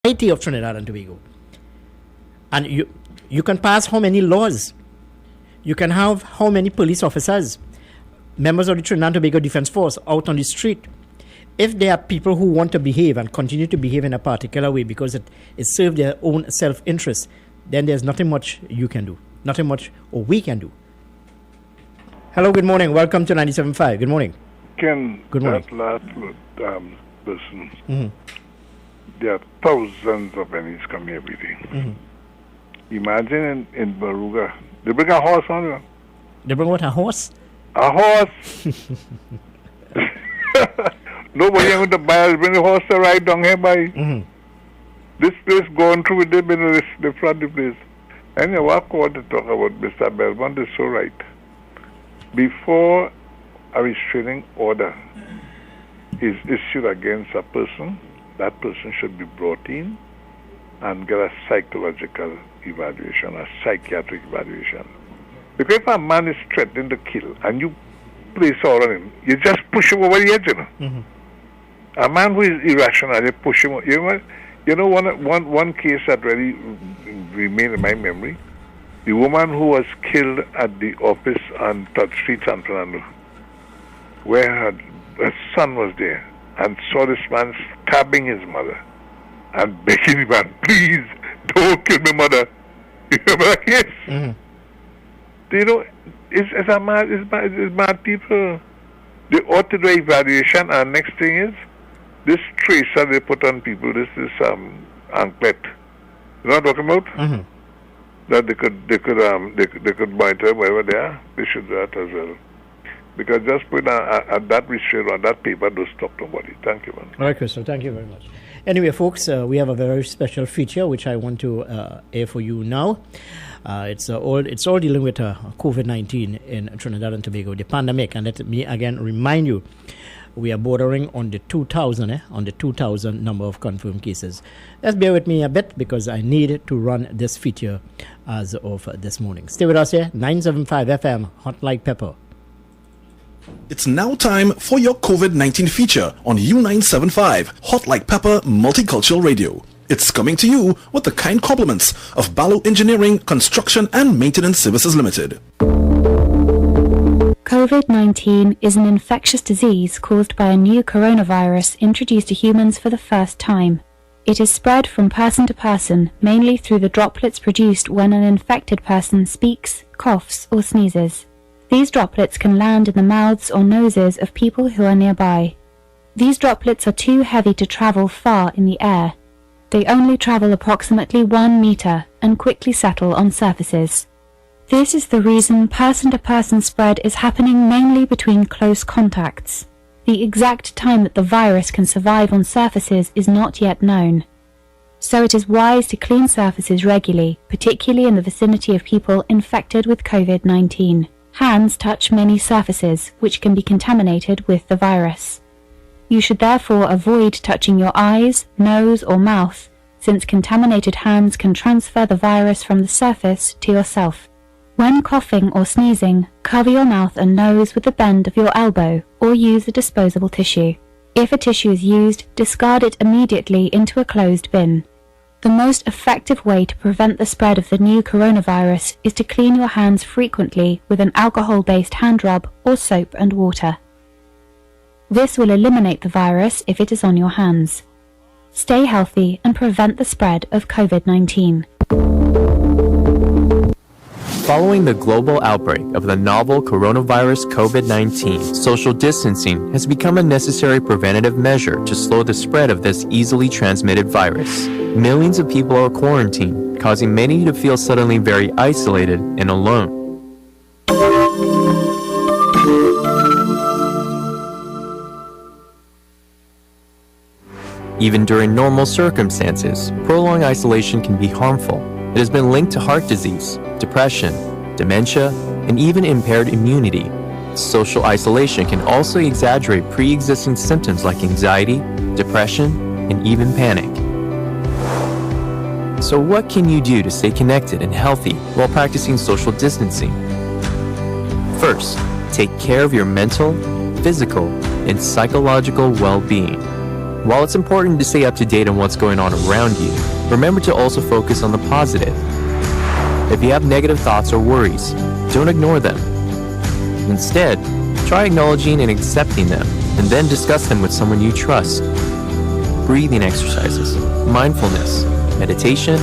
society of Trinidad and Tobago. And you can pass how many laws? You can have how many police officers, members of the Trinidad and Tobago Defense Force out on the street. If there are people who want to behave and continue to behave in a particular way because it serves their own self-interest, then there's nothing much you can do. Nothing much or we can do. Hello, good morning. Welcome to 97.5. Good morning. Ken, good morning. That last person, there are thousands of pennies coming every day. Imagine in Baruga, they bring a horse on you. They bring what, a horse? A horse. Nobody ain't going to buy it. Bring a horse to ride down here by. This place going through with them in the front of the place. And you walk out to talk about Mr. Belmont is so right. Before a restraining order is issued against a person, that person should be brought in and get a psychological evaluation, a psychiatric evaluation. Because if a man is threatening to kill and you place all on him, you just push him over the edge, you know. A man who is irrational, you push him over. You know one case that really remained in my memory, the woman who was killed at the office on 3rd Street, San Fernando, where her son was there and saw this man stabbing his mother and begging the man, please don't kill my mother. You remember that case? You know, it's mad people. They ought to do evaluation, and next thing is this tracer they put on people. This is anklet. You know what I'm talking about? That they could monitor wherever they are. They should do that as well. Because just put that restraint on that paper, don't stop nobody. Thank you, man. All right, Crystal. Thank you very much. Anyway, folks, we have a very special feature which I want to air for you now. It's all dealing with COVID-19 in Trinidad and Tobago, the pandemic. And let me again remind you, we are bordering on the 2,000 number of confirmed cases. Let's bear with me a bit because I need to run this feature as of this morning. Stay with us here, 975 FM, Hot Like Pepper. It's now time for your COVID-19 feature on U975, Hot Like Pepper Multicultural Radio. It's coming to you with the kind compliments of Balo Engineering, Construction and Maintenance Services Limited. COVID-19 is an infectious disease caused by a new coronavirus introduced to humans for the first time. It is spread from person to person, mainly through the droplets produced when an infected person speaks, coughs or sneezes. These droplets can land in the mouths or noses of people who are nearby. These droplets are too heavy to travel far in the air. They only travel approximately 1 meter and quickly settle on surfaces. This is the reason person-to-person spread is happening mainly between close contacts. The exact time that the virus can survive on surfaces is not yet known. So it is wise to clean surfaces regularly, particularly in the vicinity of people infected with COVID-19. Hands touch many surfaces, which can be contaminated with the virus. You should therefore avoid touching your eyes, nose or mouth, since contaminated hands can transfer the virus from the surface to yourself. When coughing or sneezing, cover your mouth and nose with the bend of your elbow or use a disposable tissue. If a tissue is used, discard it immediately into a closed bin. The most effective way to prevent the spread of the new coronavirus is to clean your hands frequently with an alcohol-based hand rub or soap and water. This will eliminate the virus if it is on your hands. Stay healthy and prevent the spread of COVID-19. Following the global outbreak of the novel coronavirus COVID-19, social distancing has become a necessary preventative measure to slow the spread of this easily transmitted virus. Millions of people are quarantined, causing many to feel suddenly very isolated and alone. Even during normal circumstances, prolonged isolation can be harmful. It has been linked to heart disease, depression, dementia, and even impaired immunity. Social isolation can also exaggerate pre-existing symptoms like anxiety, depression, and even panic. So what can you do to stay connected and healthy while practicing social distancing? First, take care of your mental, physical, and psychological well-being. While it's important to stay up to date on what's going on around you, remember to also focus on the positive. If you have negative thoughts or worries, don't ignore them. Instead, try acknowledging and accepting them, and then discuss them with someone you trust. Breathing exercises, mindfulness, meditation,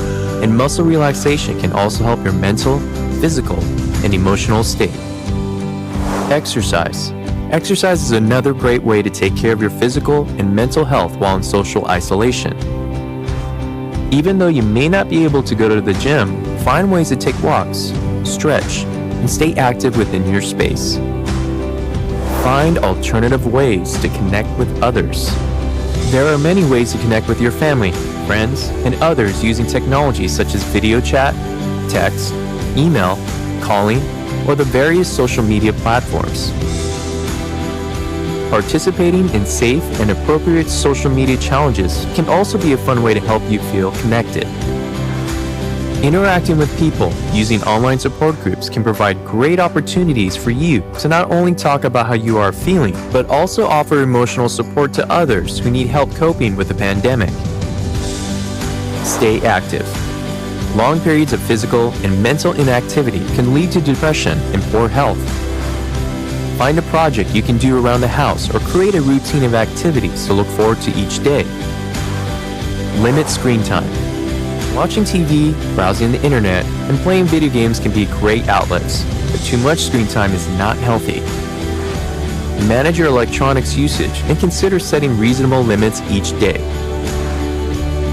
and muscle relaxation can also help your mental, physical, and emotional state. Exercise. Exercise is another great way to take care of your physical and mental health while in social isolation. Even though you may not be able to go to the gym, find ways to take walks, stretch, and stay active within your space. Find alternative ways to connect with others. There are many ways to connect with your family, friends, and others using technologies such as video chat, text, email, calling, or the various social media platforms. Participating in safe and appropriate social media challenges can also be a fun way to help you feel connected. Interacting with people using online support groups can provide great opportunities for you to not only talk about how you are feeling, but also offer emotional support to others who need help coping with the pandemic. Stay active. Long periods of physical and mental inactivity can lead to depression and poor health. Find a project you can do around the house or create a routine of activities to look forward to each day. Limit screen time. Watching TV, browsing the internet, and playing video games can be great outlets, but too much screen time is not healthy. Manage your electronics usage and consider setting reasonable limits each day.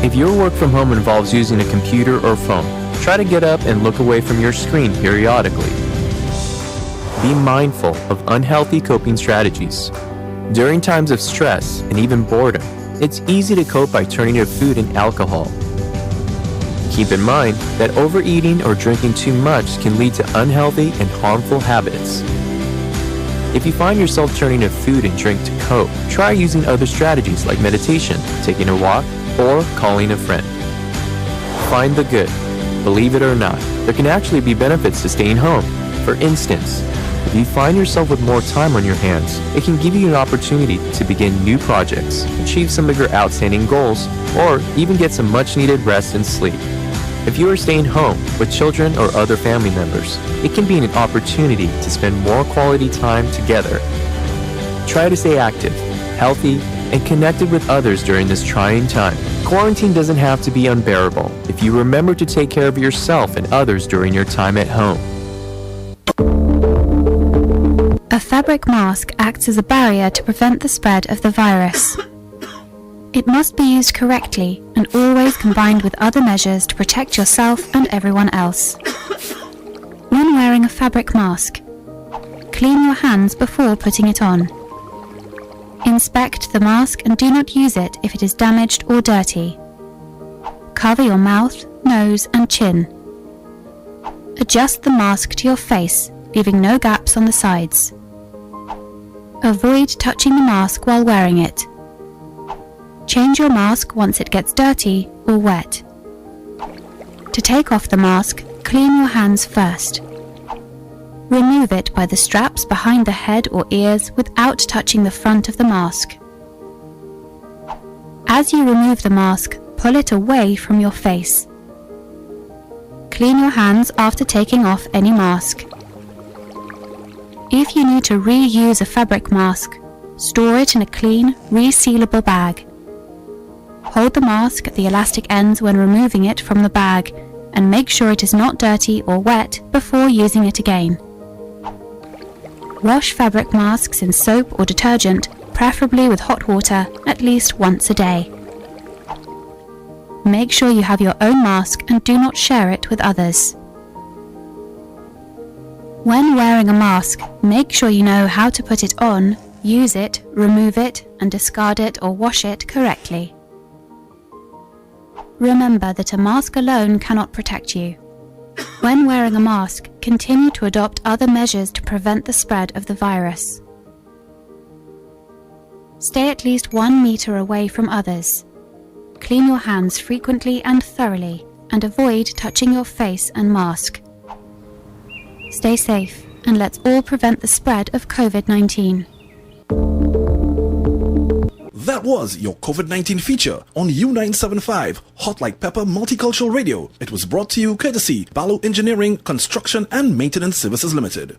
If your work from home involves using a computer or phone, try to get up and look away from your screen periodically. Be mindful of unhealthy coping strategies. During times of stress and even boredom, it's easy to cope by turning to food and alcohol. Keep in mind that overeating or drinking too much can lead to unhealthy and harmful habits. If you find yourself turning to food and drink to cope, try using other strategies like meditation, taking a walk, or calling a friend. Find the good. Believe it or not, there can actually be benefits to staying home. For instance, if you find yourself with more time on your hands, it can give you an opportunity to begin new projects, achieve some of your outstanding goals, or even get some much-needed rest and sleep. If you are staying home with children or other family members, it can be an opportunity to spend more quality time together. Try to stay active, healthy, and connected with others during this trying time. Quarantine doesn't have to be unbearable if you remember to take care of yourself and others during your time at home. A fabric mask acts as a barrier to prevent the spread of the virus. It must be used correctly and always combined with other measures to protect yourself and everyone else. When wearing a fabric mask, clean your hands before putting it on. Inspect the mask and do not use it if it is damaged or dirty. Cover your mouth, nose, and chin. Adjust the mask to your face, leaving no gaps on the sides. Avoid touching the mask while wearing it. Change your mask once it gets dirty or wet. To take off the mask, clean your hands first. Remove it by the straps behind the head or ears without touching the front of the mask. As you remove the mask, pull it away from your face. Clean your hands after taking off any mask. If you need to reuse a fabric mask, store it in a clean, resealable bag. Hold the mask at the elastic ends when removing it from the bag and make sure it is not dirty or wet before using it again. Wash fabric masks in soap or detergent, preferably with hot water, at least once a day. Make sure you have your own mask and do not share it with others. When wearing a mask, make sure you know how to put it on, use it, remove it, and discard it or wash it correctly. Remember that a mask alone cannot protect you. When wearing a mask, continue to adopt other measures to prevent the spread of the virus. Stay at least 1 meter away from others. Clean your hands frequently and thoroughly, and avoid touching your face and mask. Stay safe, and let's all prevent the spread of COVID-19. That was your COVID-19 feature on U975, Hot Like Pepper Multicultural Radio. It was brought to you courtesy Balo Engineering, Construction and Maintenance Services Limited.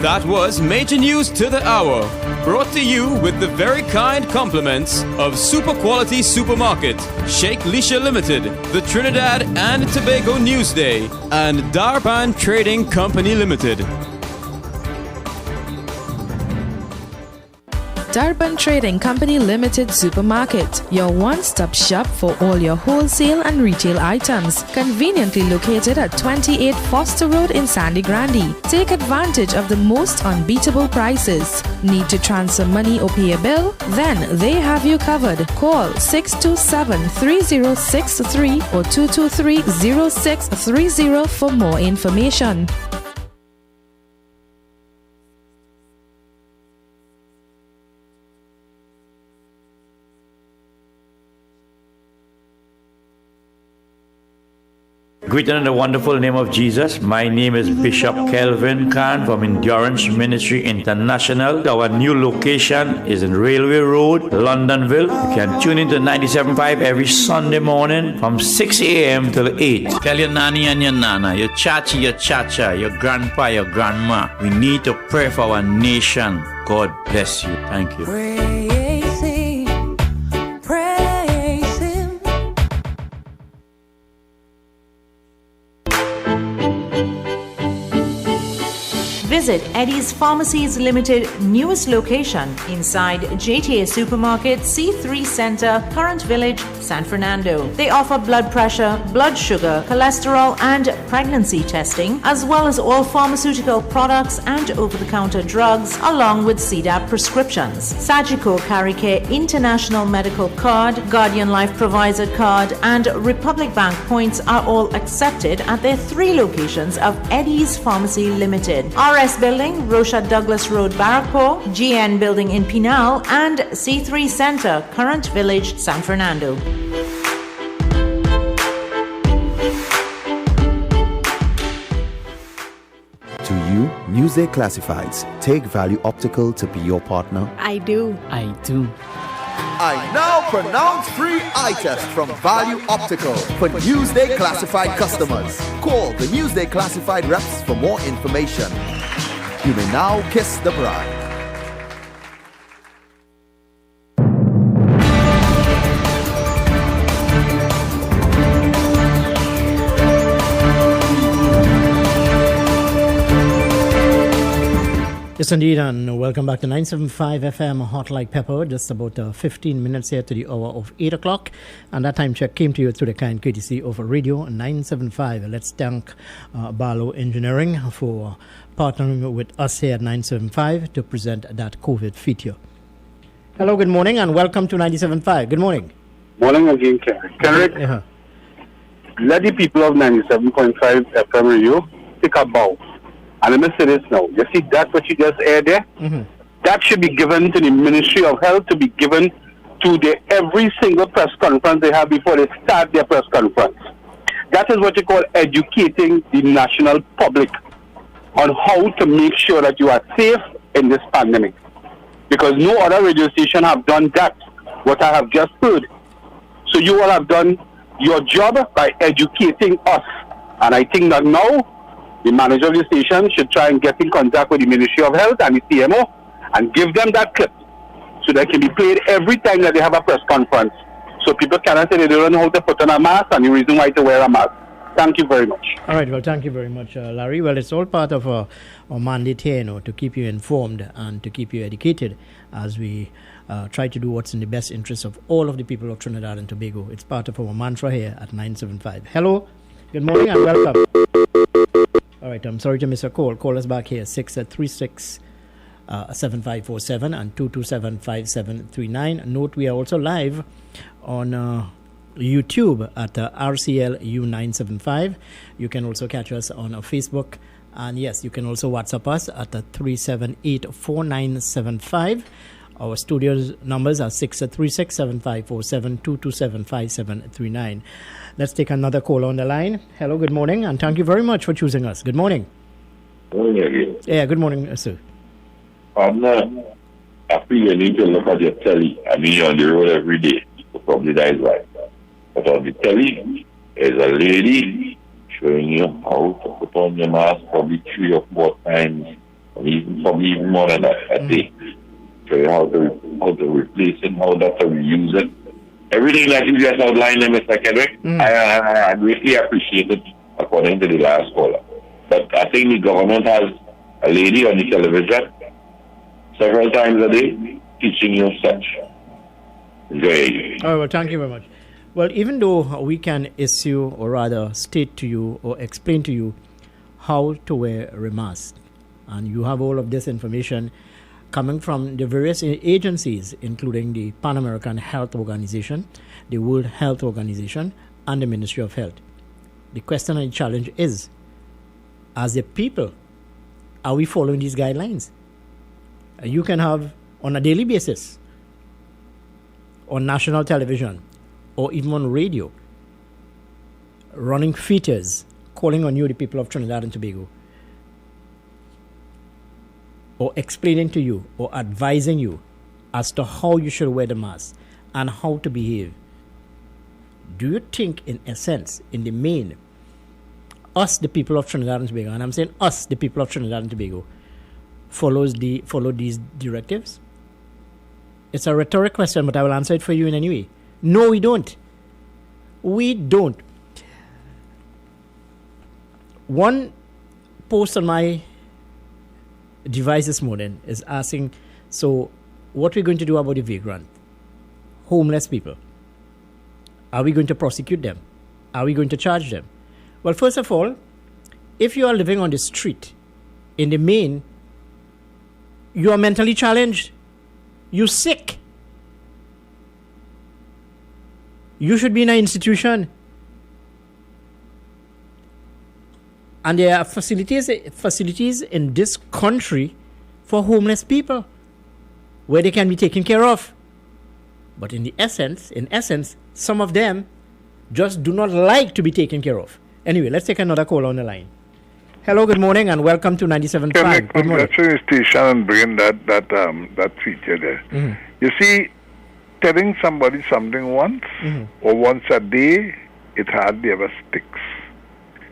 That was Major News to the Hour, brought to you with the very kind compliments of Super Quality Supermarket, Sheikh Lisha Limited, the Trinidad and Tobago Newsday, and Darban Trading Company Limited. Darban Trading Company Limited Supermarket, your one-stop shop for all your wholesale and retail items, conveniently located at 28 Foster Road in Sandy Grande. Take advantage of the most unbeatable prices. Need to transfer money or pay a bill? Then they have you covered. Call 627-3063 or 223-0630 for more information. Greeted in the wonderful name of Jesus. My name is Bishop Kelvin Khan from Endurance Ministry International. Our new location is in Railway Road, Londonville. You can tune into 97.5 every Sunday morning from 6 a.m. till 8. Tell your nanny and your nana, your chachi, your chacha, your grandpa, your grandma. We need to pray for our nation. God bless you. Thank you. Visit Eddie's Pharmacies Limited newest location inside JTA Supermarket, C3 Center, Current Village, San Fernando. They offer blood pressure, blood sugar, cholesterol and pregnancy testing, as well as all pharmaceutical products and over-the-counter drugs, along with CDAP prescriptions. Sagicor Caricare International Medical Card, Guardian Life Provider Card and Republic Bank points are all accepted at their 3 locations of Eddie's Pharmacy Limited. RS Building, Rocha Douglas Road, Barrackpore, GN Building in Pinal, and C3 Center, Current Village, San Fernando. To you, Newsday Classifieds. Take Value Optical to be your partner. I do. I do. I now pronounce free eye test from Value Optical for Newsday Classified customers. Call the Newsday Classified reps for more information. You may now kiss the bride. Yes, indeed, and welcome back to 975 FM Hot Like Pepper. Just about 15 minutes here to the hour of 8 o'clock. And that time check came to you through the kind courtesy of Radio 975. Let's thank Balo Engineering for partnering with us here at 975 to present that COVID feature. Hello, good morning, and welcome to 975. Good morning. Morning again, Kendrick. Uh-huh. Let the people of 97.5 FM radio take a bow. And let me say this now. You see that what you just aired there? Mm-hmm. That should be given to the Ministry of Health to be given to every single press conference they have before they start their press conference. That is what you call educating the national public on how to make sure that you are safe in this pandemic. Because no other radio station have done that, what I have just heard. So you all have done your job by educating us. And I think that now, the manager of the station should try and get in contact with the Ministry of Health and the CMO and give them that clip so that it can be played every time that they have a press conference. So people cannot say they don't know how to put on a mask and the reason why to wear a mask. Thank you very much. All right, well, thank you very much, Larry. Well, it's all part of our mandate here, to keep you informed and to keep you educated as we try to do what's in the best interest of all of the people of Trinidad and Tobago. It's part of our mantra here at 975. Hello, good morning and welcome. All right, I'm sorry to miss a call. Call us back here, 636-7547 and 227-5739. Note we are also live on YouTube at RCLU975. You can also catch us on Facebook. And yes, you can also WhatsApp us at 378-4975. Our studio numbers are 636-7547, 227-5739. Let's take another call on the line. Hello, good morning, and thank you very much for choosing us. Good morning. Yeah, good morning, sir. I feel you need to look at your telly. I mean, you're on the road every day. So probably that is right. But on the telly, there's a lady showing you how to put on your mask probably 3 or 4 times, or probably even more than that a day. Show you how to replace it, how to reuse it. Everything that you just outlined, Mr. Kendrick, I greatly appreciate it according to the last caller. But I think the government has a lady on the television several times a day teaching you such. Enjoy. Oh, well, thank you very much. Well, even though we can issue, or rather state to you or explain to you how to wear a mask, and you have all of this information coming from the various agencies, including the Pan American Health Organization, the World Health Organization, and the Ministry of Health. The question and the challenge is, as a people, are we following these guidelines? You can have, on a daily basis, on national television, or even on radio, running features calling on you, the people of Trinidad and Tobago, or explaining to you or advising you as to how you should wear the mask and how to behave. Do you think, in essence, in the main, us, the people of Trinidad and Tobago, and I'm saying us, the people of Trinidad and Tobago, follow these directives? It's a rhetoric question, but I will answer it for you in any way. No, we don't. We don't. One post on my device this morning is asking, so what are we going to do about the vagrant, homeless people? Are we going to prosecute them? Are we going to charge them? Well, first of all, if you are living on the street, in the main, you are mentally challenged. You're sick. You should be in an institution. And there are facilities in this country for homeless people where they can be taken care of. But in essence, some of them just do not like to be taken care of. Anyway, let's take another call on the line. Hello, good morning, and welcome to 97.5. Good morning. Station and bring that feature there. Mm-hmm. You see, telling somebody something once or once a day, it hardly ever sticks.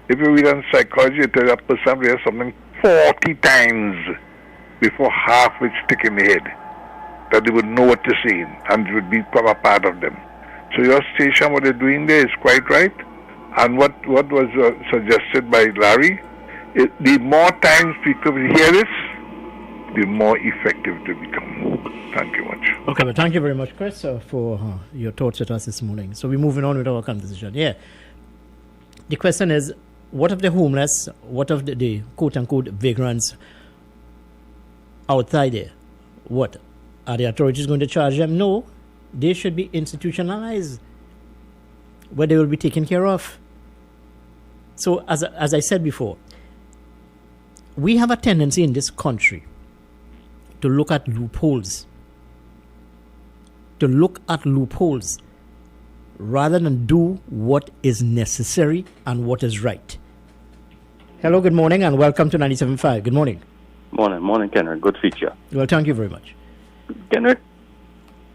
If you read on psychology, you tell a person to something 40 times before half would stick in the head, that they would know what to say and it would become a part of them. So your station, what they're doing there is quite right. And what was suggested by Larry, the more times people hear this, the more effective it will become. Thank you much. Okay, well, thank you very much, Chris, for your thoughts with us this morning. So we're moving on with our conversation. Yeah. The question is, what of the homeless, what of the quote-unquote vagrants outside there? What? Are the authorities going to charge them? No. They should be institutionalized, where they will be taken care of. So, as I said before, we have a tendency in this country to look at loopholes. Rather than do what is necessary and what is right. Hello, good morning, and welcome to 97.5. Good morning. Morning, Kenneth. Good feature. Well, thank you very much. Kenneth,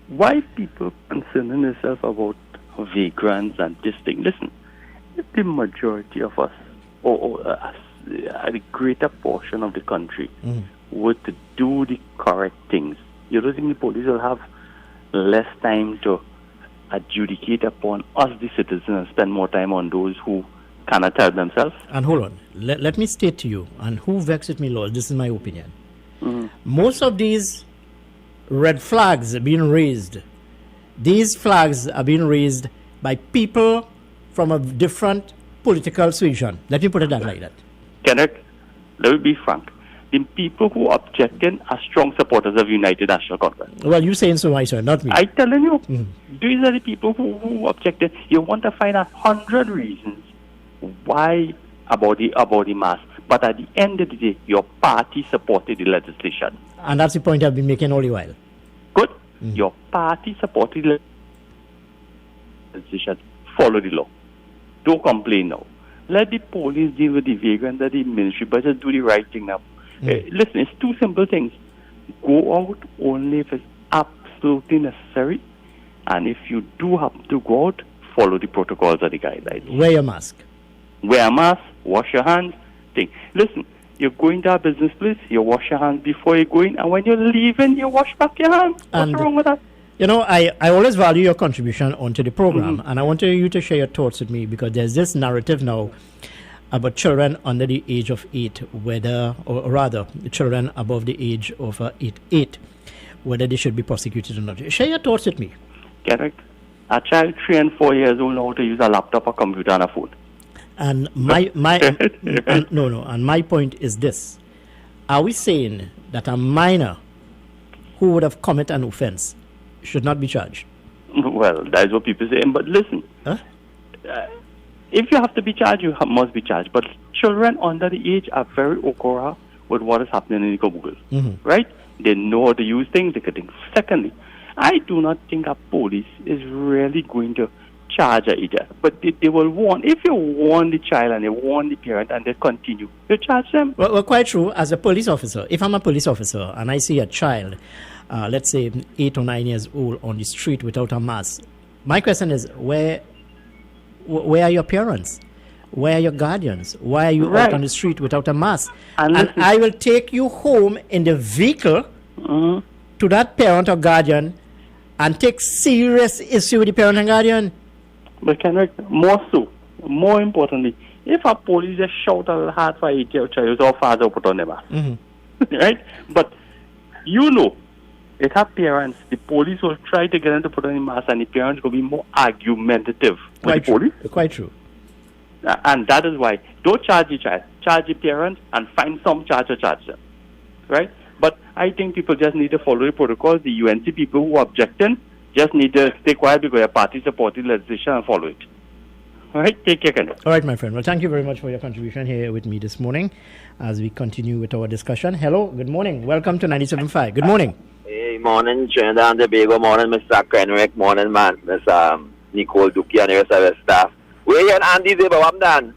why people concerning themselves about vagrants and this thing? Listen, if the majority of us, or a greater portion of the country, were to do the correct things, you don't think the police will have less time to adjudicate upon us, the citizens, and spend more time on those who cannot help themselves? And hold on, let me state to you, and who vexed me, Lord, this is my opinion. Most of these red flags are being raised. These flags are being raised by people from a different political suasion. Let me put it like that. Kenneth, let me be frank. The people who objected are strong supporters of United National Conference. Well, you saying so, I sir, not me. I'm telling you, these are the people who objected. You want to find 100 reasons why about the mask, but at the end of the day, your party supported the legislation. And that's the point I've been making all the while. Good. Your party supported the legislation. Follow the law. Don't complain now. Let the police deal with the vagrants, let the ministry, but just do the right thing now. Listen, it's two simple things. Go out only if it's absolutely necessary, and if you do happen to go out, follow the protocols or the guidelines. Wear your mask. Wear a mask, wash your hands. Listen, you're going to a business place, you wash your hands before you go in, and when you're leaving, you wash back your hands. What's wrong with that? You know, I always value your contribution onto the program, and I want you to share your thoughts with me, because there's this narrative now about children under the age of 8, or rather, children above the age of 8, whether they should be prosecuted or not. Share your thoughts with me. Correct. A child 3 and 4 years old know how to use a laptop, a computer, and a phone. And my point is this: are we saying that a minor who would have committed an offense should not be charged? Well, that's what people say. But listen, if you have to be charged, you must be charged. But children under the age are very okora with what is happening in Google, right? They know how to use things. They can think. Secondly, I do not think a police is really going to charge a idiot, but they will warn. If you warn the child and they warn the parent and they continue, you charge them. Well, quite true. As a police officer, if I'm a police officer and I see a child, let's say 8 or 9 years old, on the street without a mask, my question is, where are your parents? Where are your guardians? Why are you out on the street without a mask? And I will take you home in the vehicle to that parent or guardian and take serious issue with the parent and guardian. But more importantly, if a police just shout a little hard for 8-year-old child, our father put on the mask. Right? But you know, it has parents, the police will try to get them to put on the mask, and the parents will be more argumentative with the police. Quite true. And that is why, don't charge the child, charge the parents, and find some charge to charge them. Right? But I think people just need to follow the protocols. The UNC people who are objecting just need to stay quiet because your party supported legislation and follow it. All right, take care, Kendall. All right, my friend. Well, thank you very much for your contribution here with me this morning as we continue with our discussion. Hello, good morning. Welcome to 97.5. Good morning. Hey, morning, Trinidad and Tobago. Morning, Mr. Kenrick. Morning, man. Miss Nicole Duki and the rest of the staff. Where you and Andy there, but I'm done.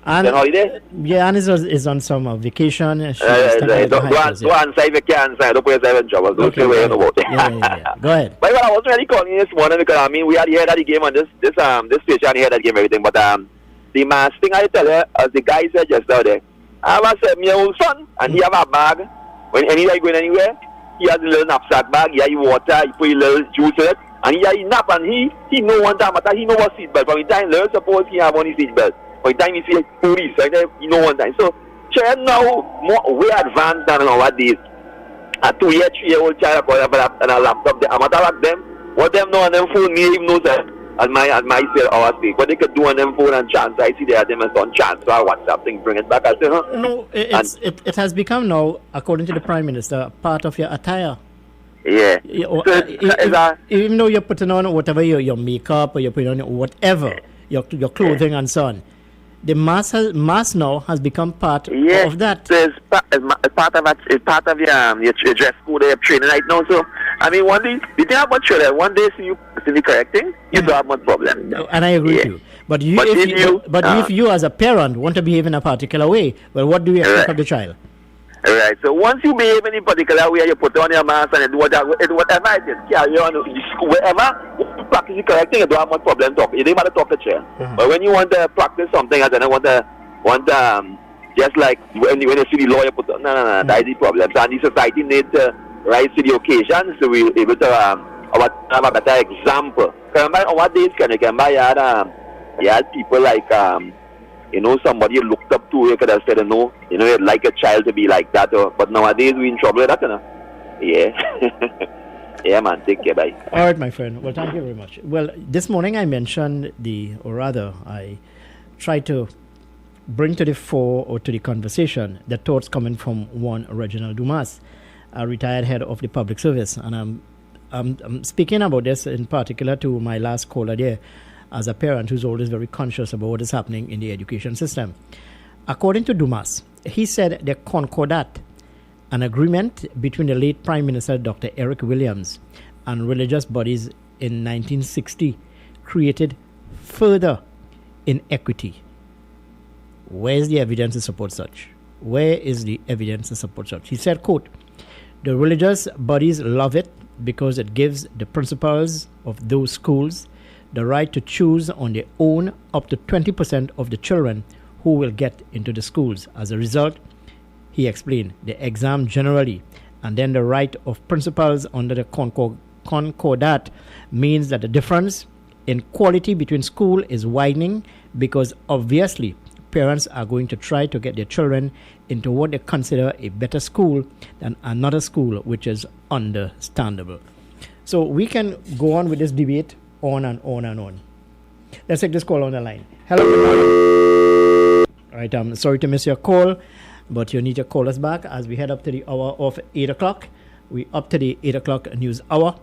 And holiday? Yeah, Anne is on some vacation. Don't answer if you can't answer. Don't put yourself in trouble. Don't say where you know about it. Yeah. Go ahead. But I was really calling you this morning because, I mean, we had heard of the game on this station, he heard that game, everything. But the mask thing, I tell you, as the guy said just now there, I have a 7-year-old son, and he have a bag. When anytime going anywhere, he has a little knapsack bag, he has water, he put a little juice in it, and he has a nap, and he know one time, he know what seatbelt. From the time, let's suppose he have on his seatbelt. By the time you see police, you know one time. So, children now way advanced than nowadays. A 2-year, 3-year-old child and a laptop. I'm not like them. What them know on them phone, me even knows that at my say our speak. What they could do on them phone and chance, I see they have them as on chance. So I WhatsApp thing, bring it back. I say, No, it has become now, according to the Prime Minister, part of your attire. Yeah. Even though you're putting on whatever your makeup or you're putting on whatever, your clothing and so on. The mask now has become part of that. So it's part of your dress code, your training right now. So, I mean, one day, the thing about children, one day see you the correct thing, you don't have much problem. No. And I agree with you. But if you as a parent want to behave in a particular way, well, what do you expect of the child? Right. So once you behave in a particular way, you put on your mask and do whatever it is, carry on, wherever you practice the correct thing, you don't have much problem talking. You don't want to talk to child. But when you want to practice something, and then want just like when you see the law, you put on, no, that's the problem. So, and the society needs to rise to the occasion, so we're able to have a better example. Remember, nowadays, you had people like somebody you looked up to, you could have said, you'd like a child to be like that. But nowadays, we're in trouble with that, Yeah. Yeah, man. Take care. Bye. All right, my friend. Well, thank you very much. Well, this morning I mentioned I tried to bring to the fore or to the conversation the thoughts coming from one Reginald Dumas, a retired head of the public service. And I'm speaking about this in particular to my last caller there, as a parent who's always very conscious about what is happening in the education system. According to Dumas, he said the Concordat, an agreement between the late Prime Minister Dr. Eric Williams and religious bodies in 1960, created further inequity Where is the evidence to support such? Where is the evidence to support such? He said, quote, "The religious bodies love it because it gives the principals of those schools the right to choose on their own up to 20% of the children who will get into the schools. As a result," he explained, "the exam generally and then the right of principals under the Concordat means that the difference in quality between school is widening because obviously parents are going to try to get their children into what they consider a better school than another school, which is understandable." So we can go on with this debate on and on and on. Let's take this call on the line. Hello, good morning. All right, I'm sorry to miss your call, but you need to call us back as we head up to the hour of 8 o'clock. We're up to the 8 o'clock news hour.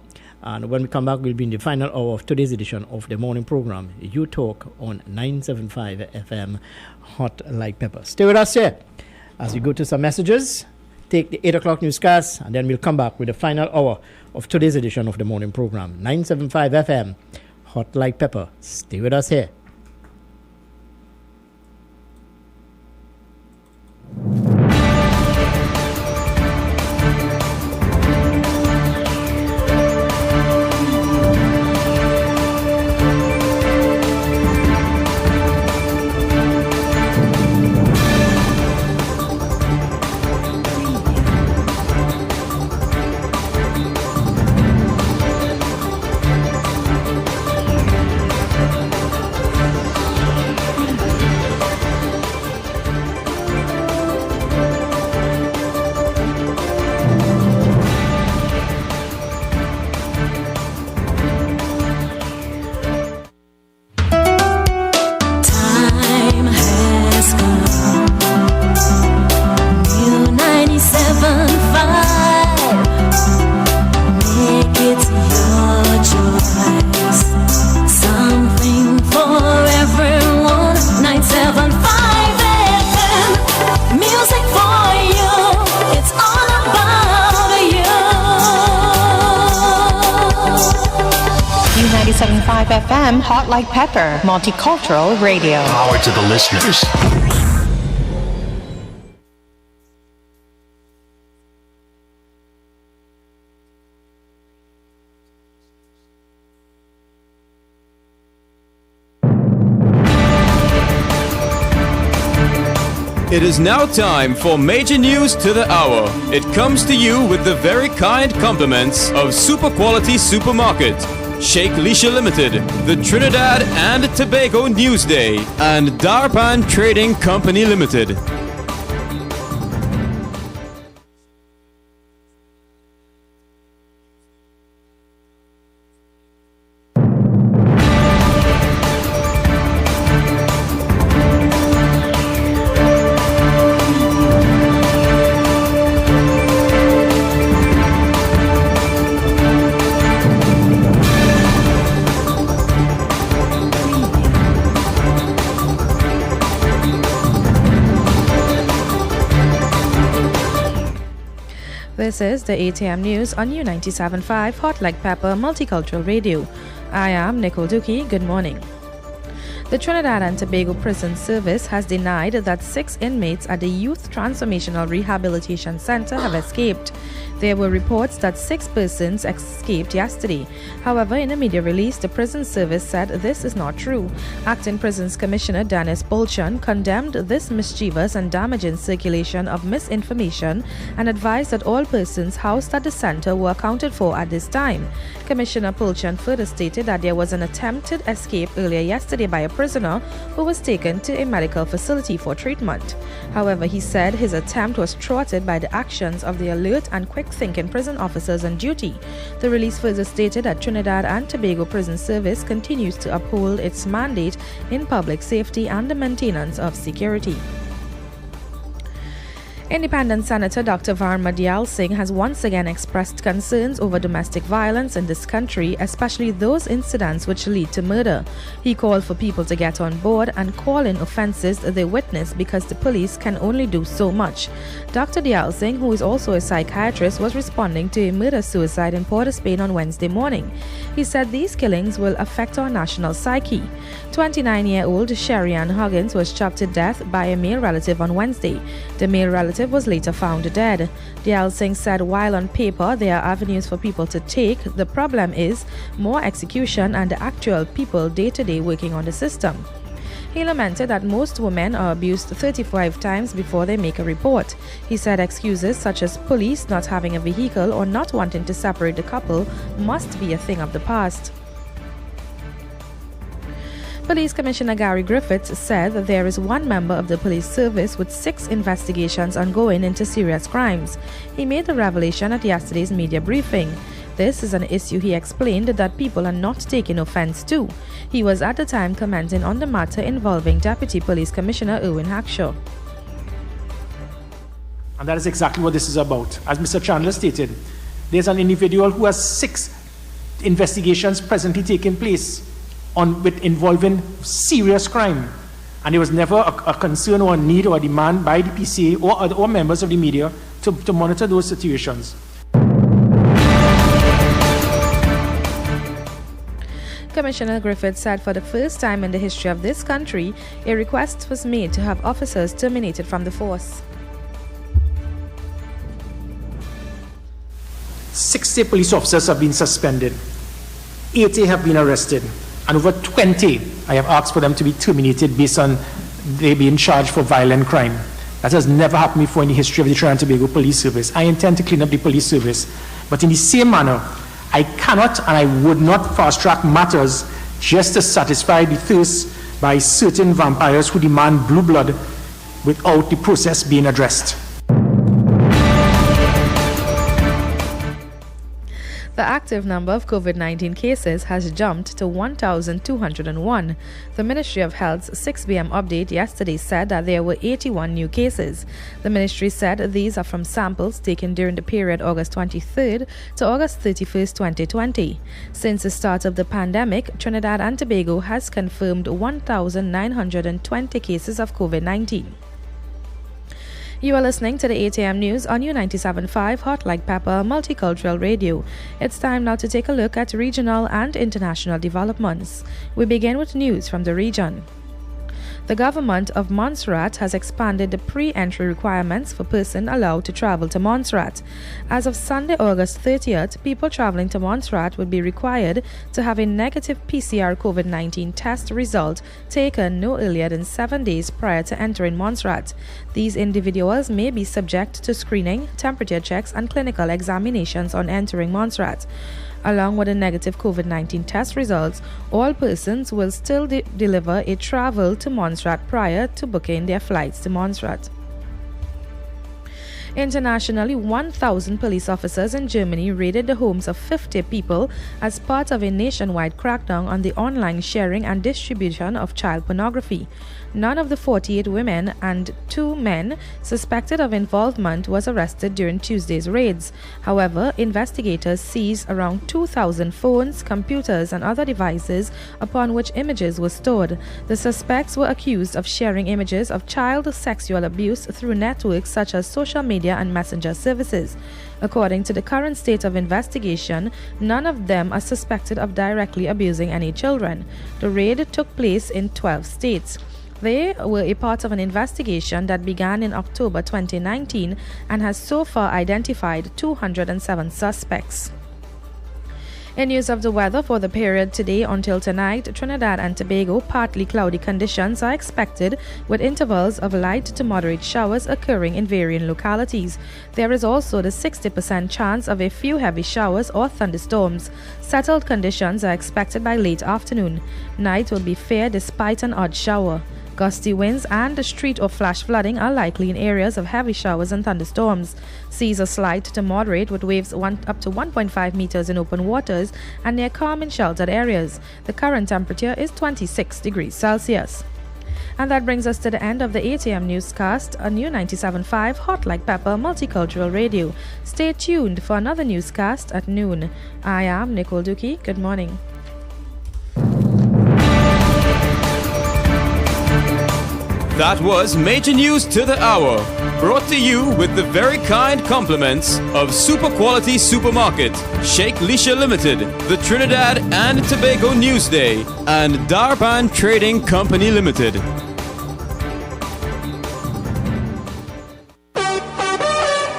And when we come back, we'll be in the final hour of today's edition of the morning program, You Talk, on 975 FM, Hot Like Pepper. Stay with us here as we go to some messages, take the 8 o'clock newscast, and then we'll come back with the final hour of today's edition of the morning program, 975 FM, Hot Like Pepper. Stay with us here. FM, Hot Like Pepper, Multicultural Radio. Power to the listeners. It is now time for Major News to the Hour. It comes to you with the very kind compliments of Super Quality Supermarket, Sheikh Lisha Limited, the Trinidad and Tobago Newsday, and Darpan Trading Company Limited. This is the 8 a.m. news on U97.5 Hot Like Pepper Multicultural Radio. I am Nicole Dookie. Good morning. The Trinidad and Tobago Prison Service has denied that 6 inmates at the Youth Transformational Rehabilitation Center have escaped. There were reports that 6 persons escaped yesterday. However, in a media release, the prison service said this is not true. Acting Prisons Commissioner Dennis Bolchan condemned this mischievous and damaging circulation of misinformation and advised that all persons housed at the center were accounted for at this time. Commissioner Bolchan further stated that there was an attempted escape earlier yesterday by a prisoner who was taken to a medical facility for treatment. However, he said his attempt was thwarted by the actions of the alert and quick-thinking prison officers on duty. The release further stated that Trinidad and Tobago Prison Service continues to uphold its mandate in public safety and the maintenance of security. Independent Senator Dr. Varma Diyal Singh has once again expressed concerns over domestic violence in this country, especially those incidents which lead to murder. He called for people to get on board and call in offences they witness because the police can only do so much. Dr. Diyal Singh, who is also a psychiatrist, was responding to a murder-suicide in Port of Spain on Wednesday morning. He said these killings will affect our national psyche. 29-year-old Sherrianne Huggins was shot to death by a male relative on Wednesday. The male relative was later found dead. Diyal Singh said while on paper there are avenues for people to take, the problem is more execution and the actual people day-to-day working on the system. He lamented that most women are abused 35 times before they make a report. He said excuses such as police not having a vehicle or not wanting to separate the couple must be a thing of the past. Police Commissioner Gary Griffiths said that there is one member of the police service with 6 investigations ongoing into serious crimes. He made the revelation at yesterday's media briefing. This is an issue he explained that people are not taking offense to. He was at the time commenting on the matter involving Deputy Police Commissioner Erwin Hackshaw. And that is exactly what this is about. As Mr. Chandler stated, there's an individual who has 6 investigations presently taking place involving serious crime. And there was never a concern or a need or a demand by the PCA or members of the media to monitor those situations. Commissioner Griffith said for the first time in the history of this country, a request was made to have officers terminated from the force. 60 police officers have been suspended, 80 have been arrested, and over 20 I have asked for them to be terminated based on they being charged for violent crime. That has never happened before in the history of the Trinidad and Tobago Police Service. I intend to clean up the police service, but in the same manner, I cannot and I would not fast-track matters just to satisfy the thirst by certain vampires who demand blue blood without the process being addressed. The active number of COVID-19 cases has jumped to 1,201. The Ministry of Health's 6 p.m. update yesterday said that there were 81 new cases. The ministry said these are from samples taken during the period August 23rd to August 31st, 2020. Since the start of the pandemic, Trinidad and Tobago has confirmed 1,920 cases of COVID-19. You are listening to the 8 a.m. news on U97.5 Hot Like Pepper Multicultural Radio. It's time now to take a look at regional and international developments. We begin with news from the region. The government of Montserrat has expanded the pre-entry requirements for persons allowed to travel to Montserrat. As of Sunday, August 30th, people traveling to Montserrat would be required to have a negative PCR COVID-19 test result taken no earlier than 7 days prior to entering Montserrat. These individuals may be subject to screening, temperature checks, and clinical examinations on entering Montserrat. Along with the negative COVID-19 test results, all persons will still deliver a travel to Montserrat prior to booking their flights to Montserrat. Internationally, 1,000 police officers in Germany raided the homes of 50 people as part of a nationwide crackdown on the online sharing and distribution of child pornography. None of the 48 women and 2 men suspected of involvement was arrested during Tuesday's raids. However, investigators seized around 2,000 phones, computers, and other devices upon which images were stored. The suspects were accused of sharing images of child sexual abuse through networks such as social media and messenger services. According to the current state of investigation, none of them are suspected of directly abusing any children. The raid took place in 12 states. They were a part of an investigation that began in October 2019 and has so far identified 207 suspects. In news of the weather for the period today until tonight, Trinidad and Tobago, partly cloudy conditions are expected with intervals of light to moderate showers occurring in varying localities. There is also the 60% chance of a few heavy showers or thunderstorms. Settled conditions are expected by late afternoon. Night will be fair despite an odd shower. Gusty winds and street or flash flooding are likely in areas of heavy showers and thunderstorms. Seas are slight to moderate with waves up to 1.5 meters in open waters and near calm in sheltered areas. The current temperature is 26 degrees Celsius. And that brings us to the end of the 8 a.m. newscast on New 97.5 Hot Like Pepper Multicultural Radio. Stay tuned for another newscast at noon. I am Nicole Dookie. Good morning. That was Major News to the Hour, brought to you with the very kind compliments of Super Quality Supermarket, Sheikh Lisha Limited, the Trinidad and Tobago Newsday, and Darban Trading Company Limited.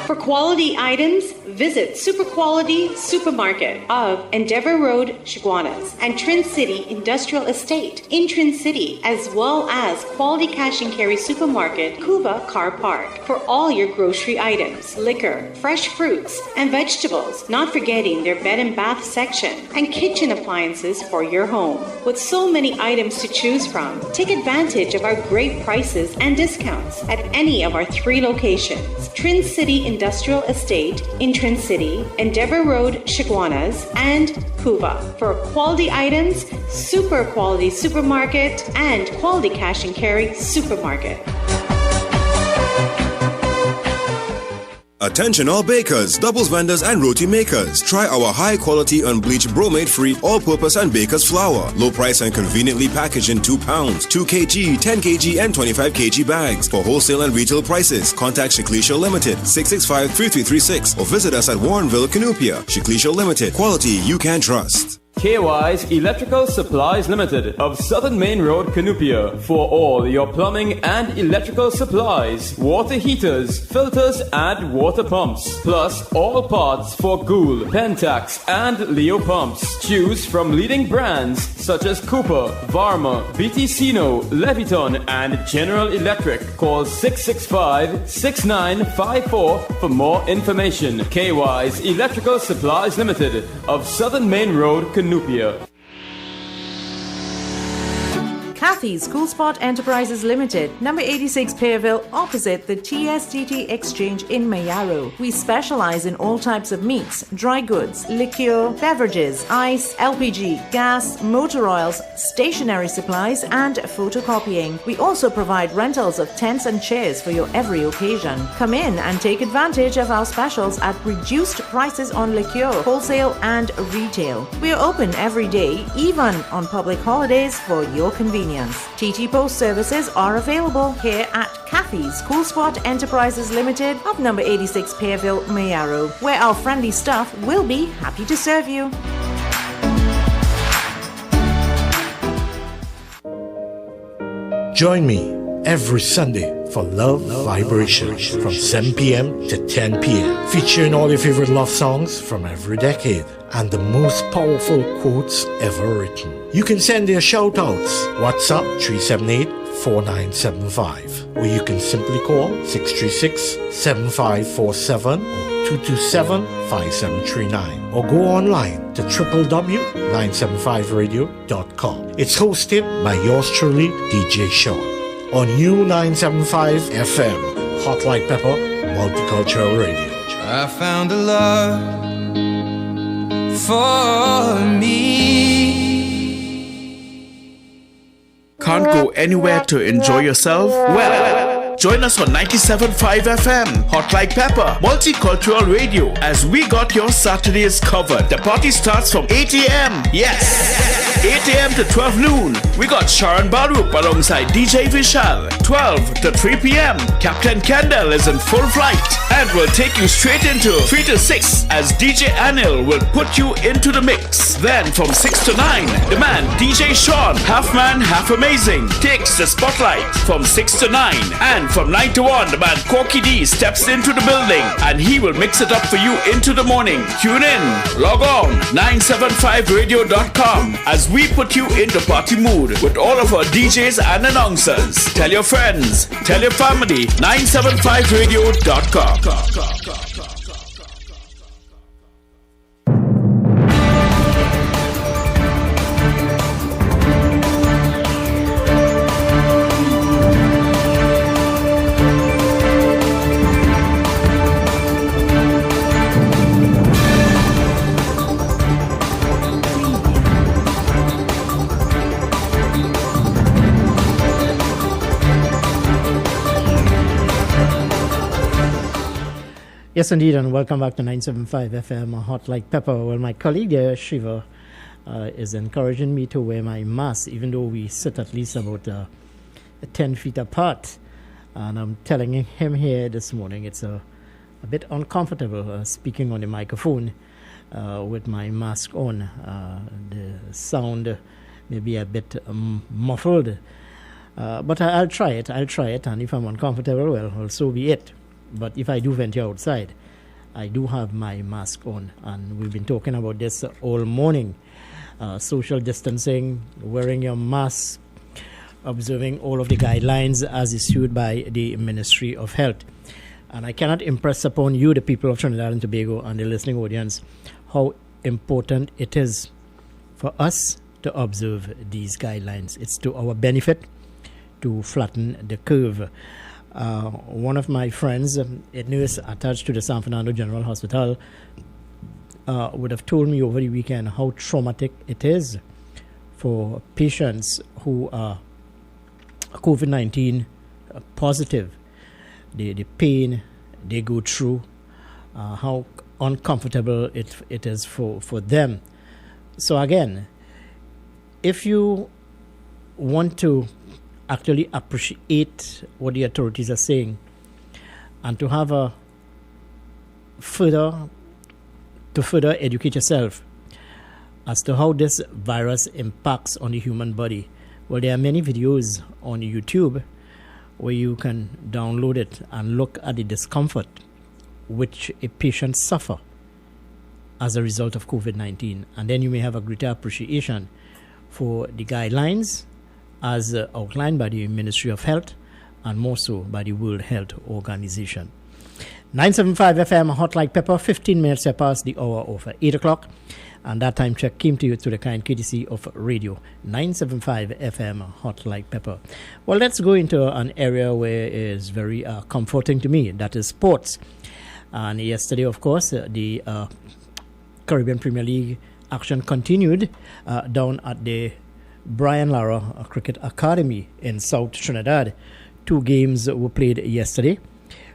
For quality items, visit Super Quality Supermarket of Endeavour Road, Chaguanas, and Trin City Industrial Estate in Trin City, as well as Quality Cash and Carry Supermarket, Cuba Car Park, for all your grocery items, liquor, fresh fruits, and vegetables, not forgetting their bed and bath section, and kitchen appliances for your home. With so many items to choose from, take advantage of our great prices and discounts at any of our 3 locations: Trin City Industrial Estate in Trin City, Endeavour Road, Chaguanas, and Cuba. For quality items, Super Quality Supermarket and Quality Cash and Carry Supermarket. Attention all bakers, doubles vendors and roti makers. Try our high quality unbleached bromate free all purpose and baker's flour. Low price and conveniently packaged in 2 pounds, 2 kg, 10 kg and 25 kg bags. For wholesale and retail prices, contact Shiklisha Limited 665-3336 or visit us at Warrenville, Canupia. Shiklisha Limited, quality you can trust. KY's Electrical Supplies Limited of Southern Main Road, Canupia. For all your plumbing and electrical supplies, water heaters, filters and water pumps. Plus all parts for Gould, Pentax and Leo pumps. Choose from leading brands such as Cooper, Varma, BT-Sino, Leviton and General Electric. Call 665-6954 for more information. KY's Electrical Supplies Limited of Southern Main Road, Canupia. Kathy's Cool Spot Enterprises Limited, number 86 Pearville, opposite the TSTT Exchange in Mayaro. We specialize in all types of meats, dry goods, liqueur, beverages, ice, LPG, gas, motor oils, stationery supplies, and photocopying. We also provide rentals of tents and chairs for your every occasion. Come in and take advantage of our specials at reduced prices on liqueur, wholesale and retail. We are open every day, even on public holidays, for your convenience. TT Post services are available here at Kathy's Cool Spot Enterprises Limited of number 86 Pearville, Mayaro, where our friendly staff will be happy to serve you. Join me every Sunday for Love Vibrations from 7 p.m. to 10 p.m. featuring all your favorite love songs from every decade and the most powerful quotes ever written. You can send your shout-outs. WhatsApp 378-4975, or you can simply call 636-7547 or 227-5739, or go online to www.975radio.com. It's hosted by yours truly, DJ Sean, on U975 FM, Hot Like Pepper Multicultural Radio. I found a love for me. Can't go anywhere to enjoy yourself? Well, join us on 97.5 FM, Hot Like Pepper, Multicultural Radio, as we got your Saturdays covered. The party starts from 8 a.m. Yes, 8 a.m. to 12 noon. We got Sharon Baruch alongside DJ Vishal. 12 to 3 p.m. Captain Kendall is in full flight and will take you straight into 3 to 6 as DJ Anil will put you into the mix. Then from 6 to 9, the man DJ Sean, half man, half amazing, takes the spotlight from 6 to 9. And from 9 to 1, the man Corky D steps into the building and he will mix it up for you into the morning. Tune in, log on 975radio.com as we put you into party mood with all of our DJs and announcers. Tell your friends, tell your family, 975radio.com. Yes, indeed, and welcome back to 975 FM Hot Like Pepper. Well, my colleague there, Shiva, is encouraging me to wear my mask, even though we sit at least about 10 feet apart. And I'm telling him here this morning it's a bit uncomfortable speaking on the microphone with my mask on. The sound may be a bit muffled. But I'll try it. And if I'm uncomfortable, well, so be it. But if I do venture outside, I do have my mask on. And we've been talking about this all morning. Social distancing, wearing your mask, observing all of the guidelines as issued by the Ministry of Health. And I cannot impress upon you, the people of Trinidad and Tobago and the listening audience, how important it is for us to observe these guidelines. It's to our benefit to flatten the curve. One of my friends, a nurse attached to the San Fernando General Hospital, would have told me over the weekend how traumatic it is for patients who are COVID-19 positive. The pain they go through, how uncomfortable it is for them. So again, if you want to actually appreciate what the authorities are saying and to have to further educate yourself as to how this virus impacts on the human body, well, there are many videos on YouTube where you can download it and look at the discomfort which a patient suffer as a result of COVID-19. And then you may have a greater appreciation for the guidelines as outlined by the Ministry of Health and more so by the World Health Organization. 975 FM Hot Like Pepper, 15 minutes past the hour of 8 o'clock. And that time check came to you through the kind courtesy of radio. 975 FM Hot Like Pepper. Well, let's go into an area where it is very comforting to me. That is sports. And yesterday, of course, the Caribbean Premier League action continued down at the Brian Lara Cricket Academy in South Trinidad. 2 games were played yesterday,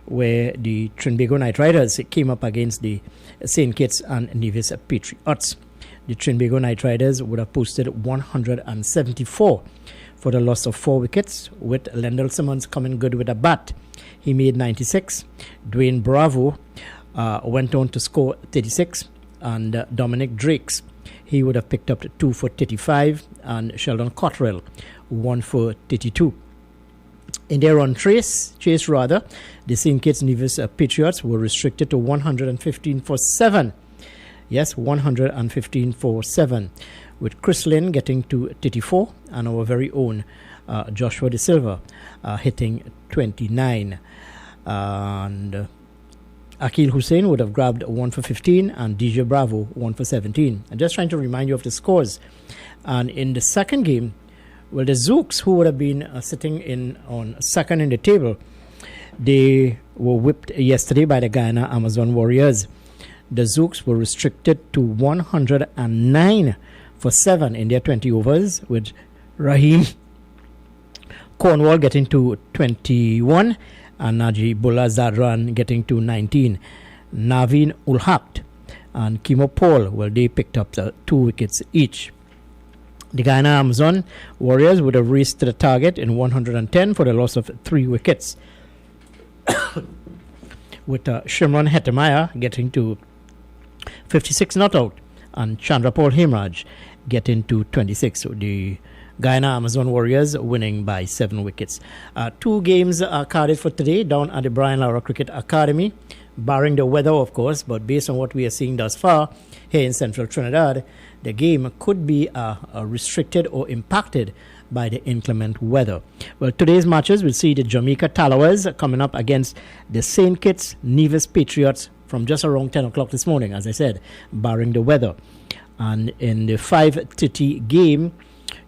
where the Trinbago Knight Riders came up against the St. Kitts and Nevis Patriots. The Trinbago Knight Riders would have posted 174 for the loss of 4 wickets, with Lendl Simmons coming good with a bat. He made 96. Dwayne Bravo went on to score 36, and Dominic Drakes, he would have picked up 2 for 35, and Sheldon Cottrell 1 for 32. In their run chase, the St. Kitts Nevis Patriots were restricted to 115 for 7. Yes, 115 for 7, with Chris Lynn getting to 34 and our very own Joshua De Silva hitting 29. And Akil Hussein would have grabbed 1 for 15 and DJ Bravo 1 for 17. I'm just trying to remind you of the scores. And in the second game, well, the Zooks, who would have been sitting on second in the table, they were whipped yesterday by the Guyana Amazon Warriors. The Zooks were restricted to 109 for 7 in their 20 overs, with Raheem Cornwall getting to 21 and Najibullah Zadran getting to 19. Naveen Ulhakt and Kimo Paul, well, they picked up 2 wickets each. The Guyana Amazon Warriors would have raced to the target in 110 for the loss of 3 wickets, with Shimron Hettemaier getting to 56 not out and Chandrapal Hemraj getting to 26. So the Guyana Amazon Warriors winning by 7 wickets. 2 games are carded for today down at the Brian Lara Cricket Academy, barring the weather, of course, but based on what we are seeing thus far here in central Trinidad, the game could be restricted or impacted by the inclement weather. Well, today's matches will see the Jamaica Tallowers coming up against the St. Kitts Nevis Patriots from just around 10 o'clock this morning, as I said, barring the weather. And in the 5:30 game,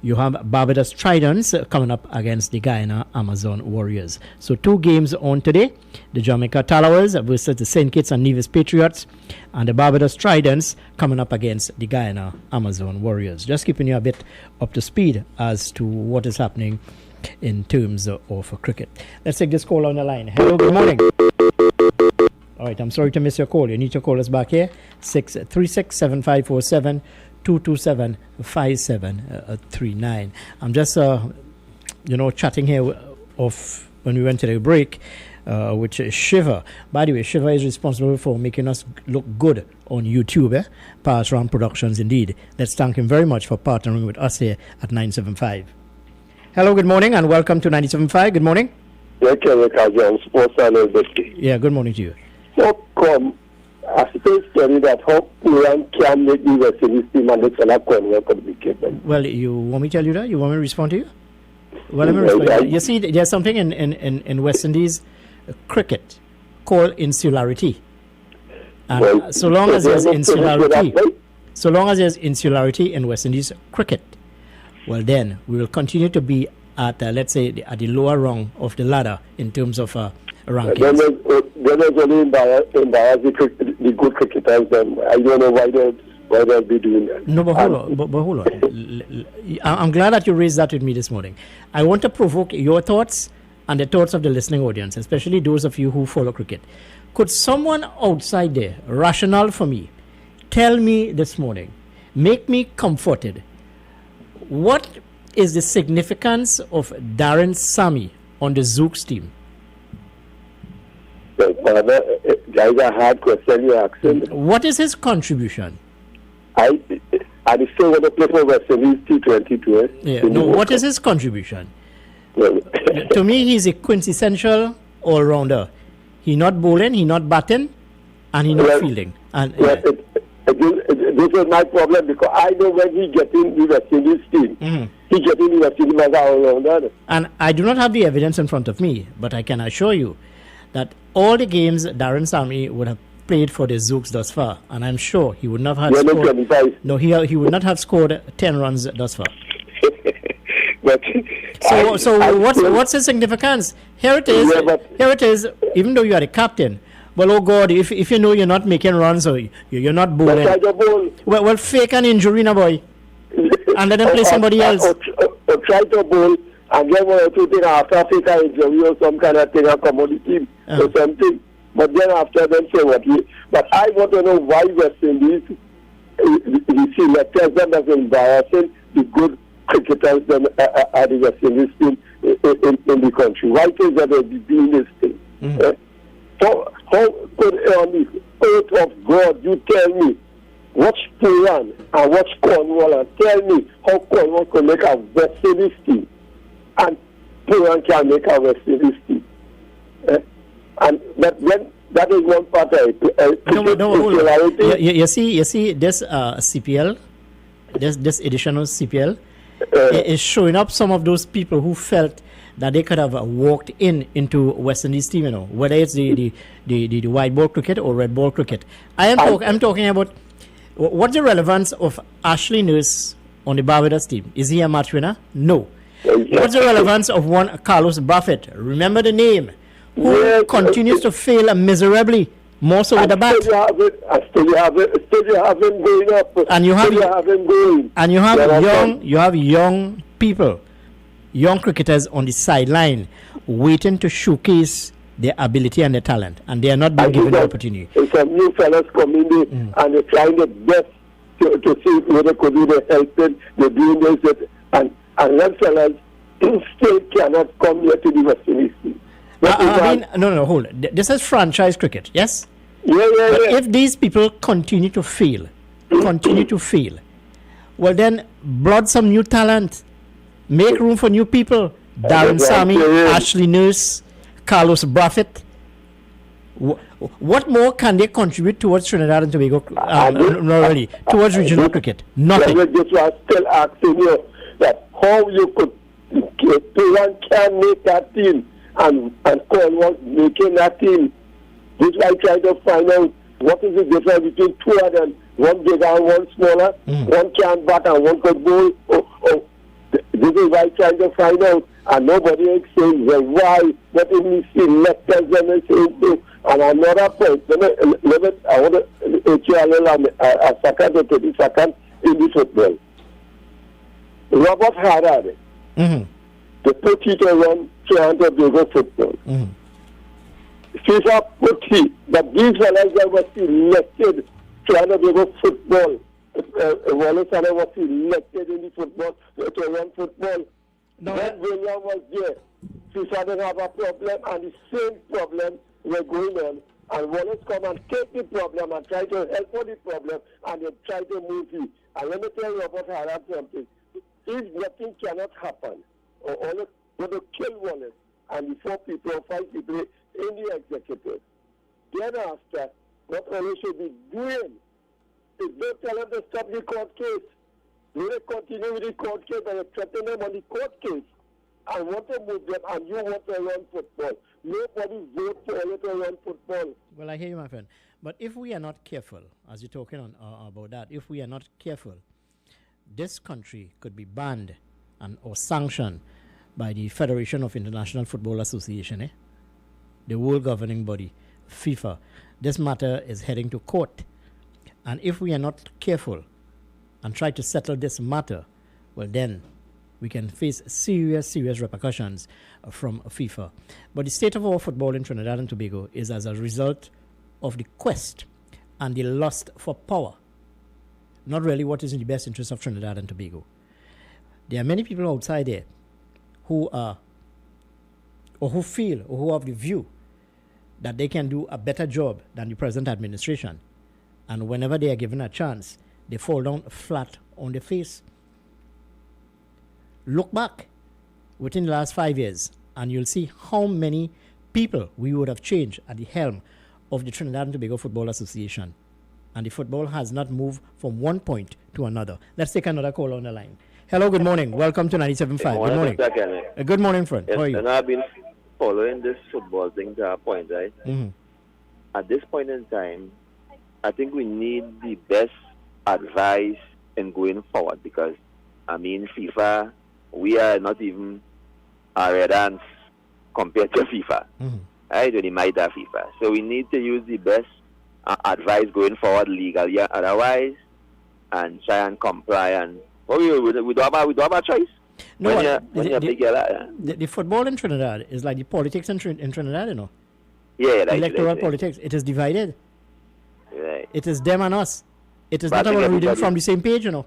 you have Barbados Tridents coming up against the Guyana Amazon Warriors. So 2 games on today. The Jamaica Tallowers versus the St. Kitts and Nevis Patriots, and the Barbados Tridents coming up against the Guyana Amazon Warriors. Just keeping you a bit up to speed as to what is happening in terms of cricket. Let's take this call on the line. Hello, good morning. All right. right, I'm sorry to miss your call. You need to call us back here, 636-7547, 227-5739. I'm just, chatting here of when we went to the break, which is Shiva. By the way, Shiva is responsible for making us look good on YouTube, Pass Round Productions indeed. Let's thank him very much for partnering with us here at 975. Hello, good morning, and welcome to 97.5. Good morning. Yeah, good morning to you. How come, I still study that how Puran can make the West Indies team and the fella could be capable? Well, you want me to tell you that? You want me to respond to you? Well, let me respond to you. You see, there's something in West Indies cricket called insularity. And so long as there's insularity in West Indies cricket, well, then we will continue to be at, let's say, at the lower rung of the ladder in terms of rankings. Then there's only embarrass the good cricketers, and I don't know why they'll be doing that. No, but hold on. I'm glad that you raised that with me this morning. I want to provoke your thoughts and the thoughts of the listening audience, especially those of you who follow cricket. Could someone outside there, rational for me, tell me this morning, make me comforted, what is the significance of Darren Sammy on the Zooks team? Father, guys, a hard question you're asking. What is his contribution? I still want to play for West Indies T20 too. Yeah. No, what is his contribution? To me, he's a quintessential all-rounder. He's not bowling, he's not batting, and he's not fielding. And this is my problem, because I know when he gets in the West Indies team, he gets in the West Indies as all-rounder. And I do not have the evidence in front of me, but I can assure you that all the games Darren Sammy would have played for the Zooks thus far, and I'm sure he would not have scored. No, he would not have scored 10 runs thus far. So what's the significance? Here it is. Here it is. Even though you are the captain, well, oh God, if you know you're not making runs or you're not bowling, well, fake an injury, now, boy, and let them play somebody else. Or try to bowl and get 1 or 2 things after fake an injury or some kind of thing, a commodity or something. But then after them say what he. But I want to know why West Indies, the selectors them as embarrassing the good cricketers them at the West Indies team in the country. Why is that they be doing this thing? How could on the earth of God you tell me watch Puran and watch Cornwall and tell me how Cornwall can make a West Indies team and Puran can make a West Indies team? And that is one part of it. You see this CPL, this edition of CPL is showing up some of those people who felt that they could have walked into West Indies team, whether it's the white ball cricket or red ball cricket. I'm talking about what's the relevance of Ashley Nurse on the Barbados team? Is he a match winner? No. What's the relevance of one Carlos Buffett? Remember the name. Who continues to fail miserably, more so with the bat. Still you have him going up. And you have young people, young cricketers on the sideline, waiting to showcase their ability and their talent, and they are not being given the opportunity. Some new fellas come in there and they're trying their best to see whether they could do the helping, they're doing this, and young fellas still cannot come here to the West Indies team. No, hold it. This is franchise cricket, yes? Yeah. If these people continue to fail, well then, blood some new talent. Make room for new people. Darren Sammy, Ashley Nurse, Carlos Buffett. What more can they contribute towards Trinidad and Tobago? Towards regional cricket? Nothing. I just was still asking you that how you could Puran can make that team. And Cornwall making that team. This is why I try to find out what is the difference between two of them, one bigger and one smaller, one can bat and one could bowl. This is why I try to find out, and nobody is saying, well, why? What is me selectors them and saying so? And another point, I want to a second or 30 seconds in the football. Robert Haddad, the pt2 run 300 Tobago football. FIFA put that these fellas that were selected to go football. Wallace was selected in the football to run football. When William was there, FIFA didn't have a problem, and the same problem were going on. And Wallace come and take the problem and try to help for the problem, and they try to move it. And let me tell you about Harald something. If nothing cannot happen, or only going to kill Wallace and the 4 people or 5 people in the executive, then after, what Wallace should be doing is don't tell them to stop the court case. They continue with the court case, and they threaten them on the court case. I want to move them, and you want to run football. Nobody vote for you to run football. Well, I hear you, my friend. But if we are not careful, as you're talking on about that, if we are not careful, this country could be banned or sanctioned by the Federation of International Football Association, the world governing body, FIFA. This matter is heading to court. And if we are not careful and try to settle this matter, well, then we can face serious repercussions from FIFA. But the state of our football in Trinidad and Tobago is as a result of the quest and the lust for power, not really what is in the best interest of Trinidad and Tobago. There are many people outside there who are, or who feel, or who have the view that they can do a better job than the present administration. And whenever they are given a chance, they fall down flat on their face. Look back within the last 5 years, and you'll see how many people we would have changed at the helm of the Trinidad and Tobago Football Association. And the football has not moved from one point to another. Let's take another call on the line. Hello, good morning. Welcome to 97.5. Good morning. Good morning, friend. Yes, How are you? and I've been following this football thing to a point, right? Mm-hmm. At this point in time, I think we need the best advice in going forward, because, I mean, FIFA, we are not even a red ants compared to FIFA. Right? When you might have FIFA. So we need to use the best advice going forward legally, otherwise, and try and comply. And we don't have a choice. No, The football in Trinidad is like the politics in Trinidad, you know. Yeah, right, Electoral right. politics. It is divided. Right. It is them and us. It is But I not think about reading everybody- from the same page, you know.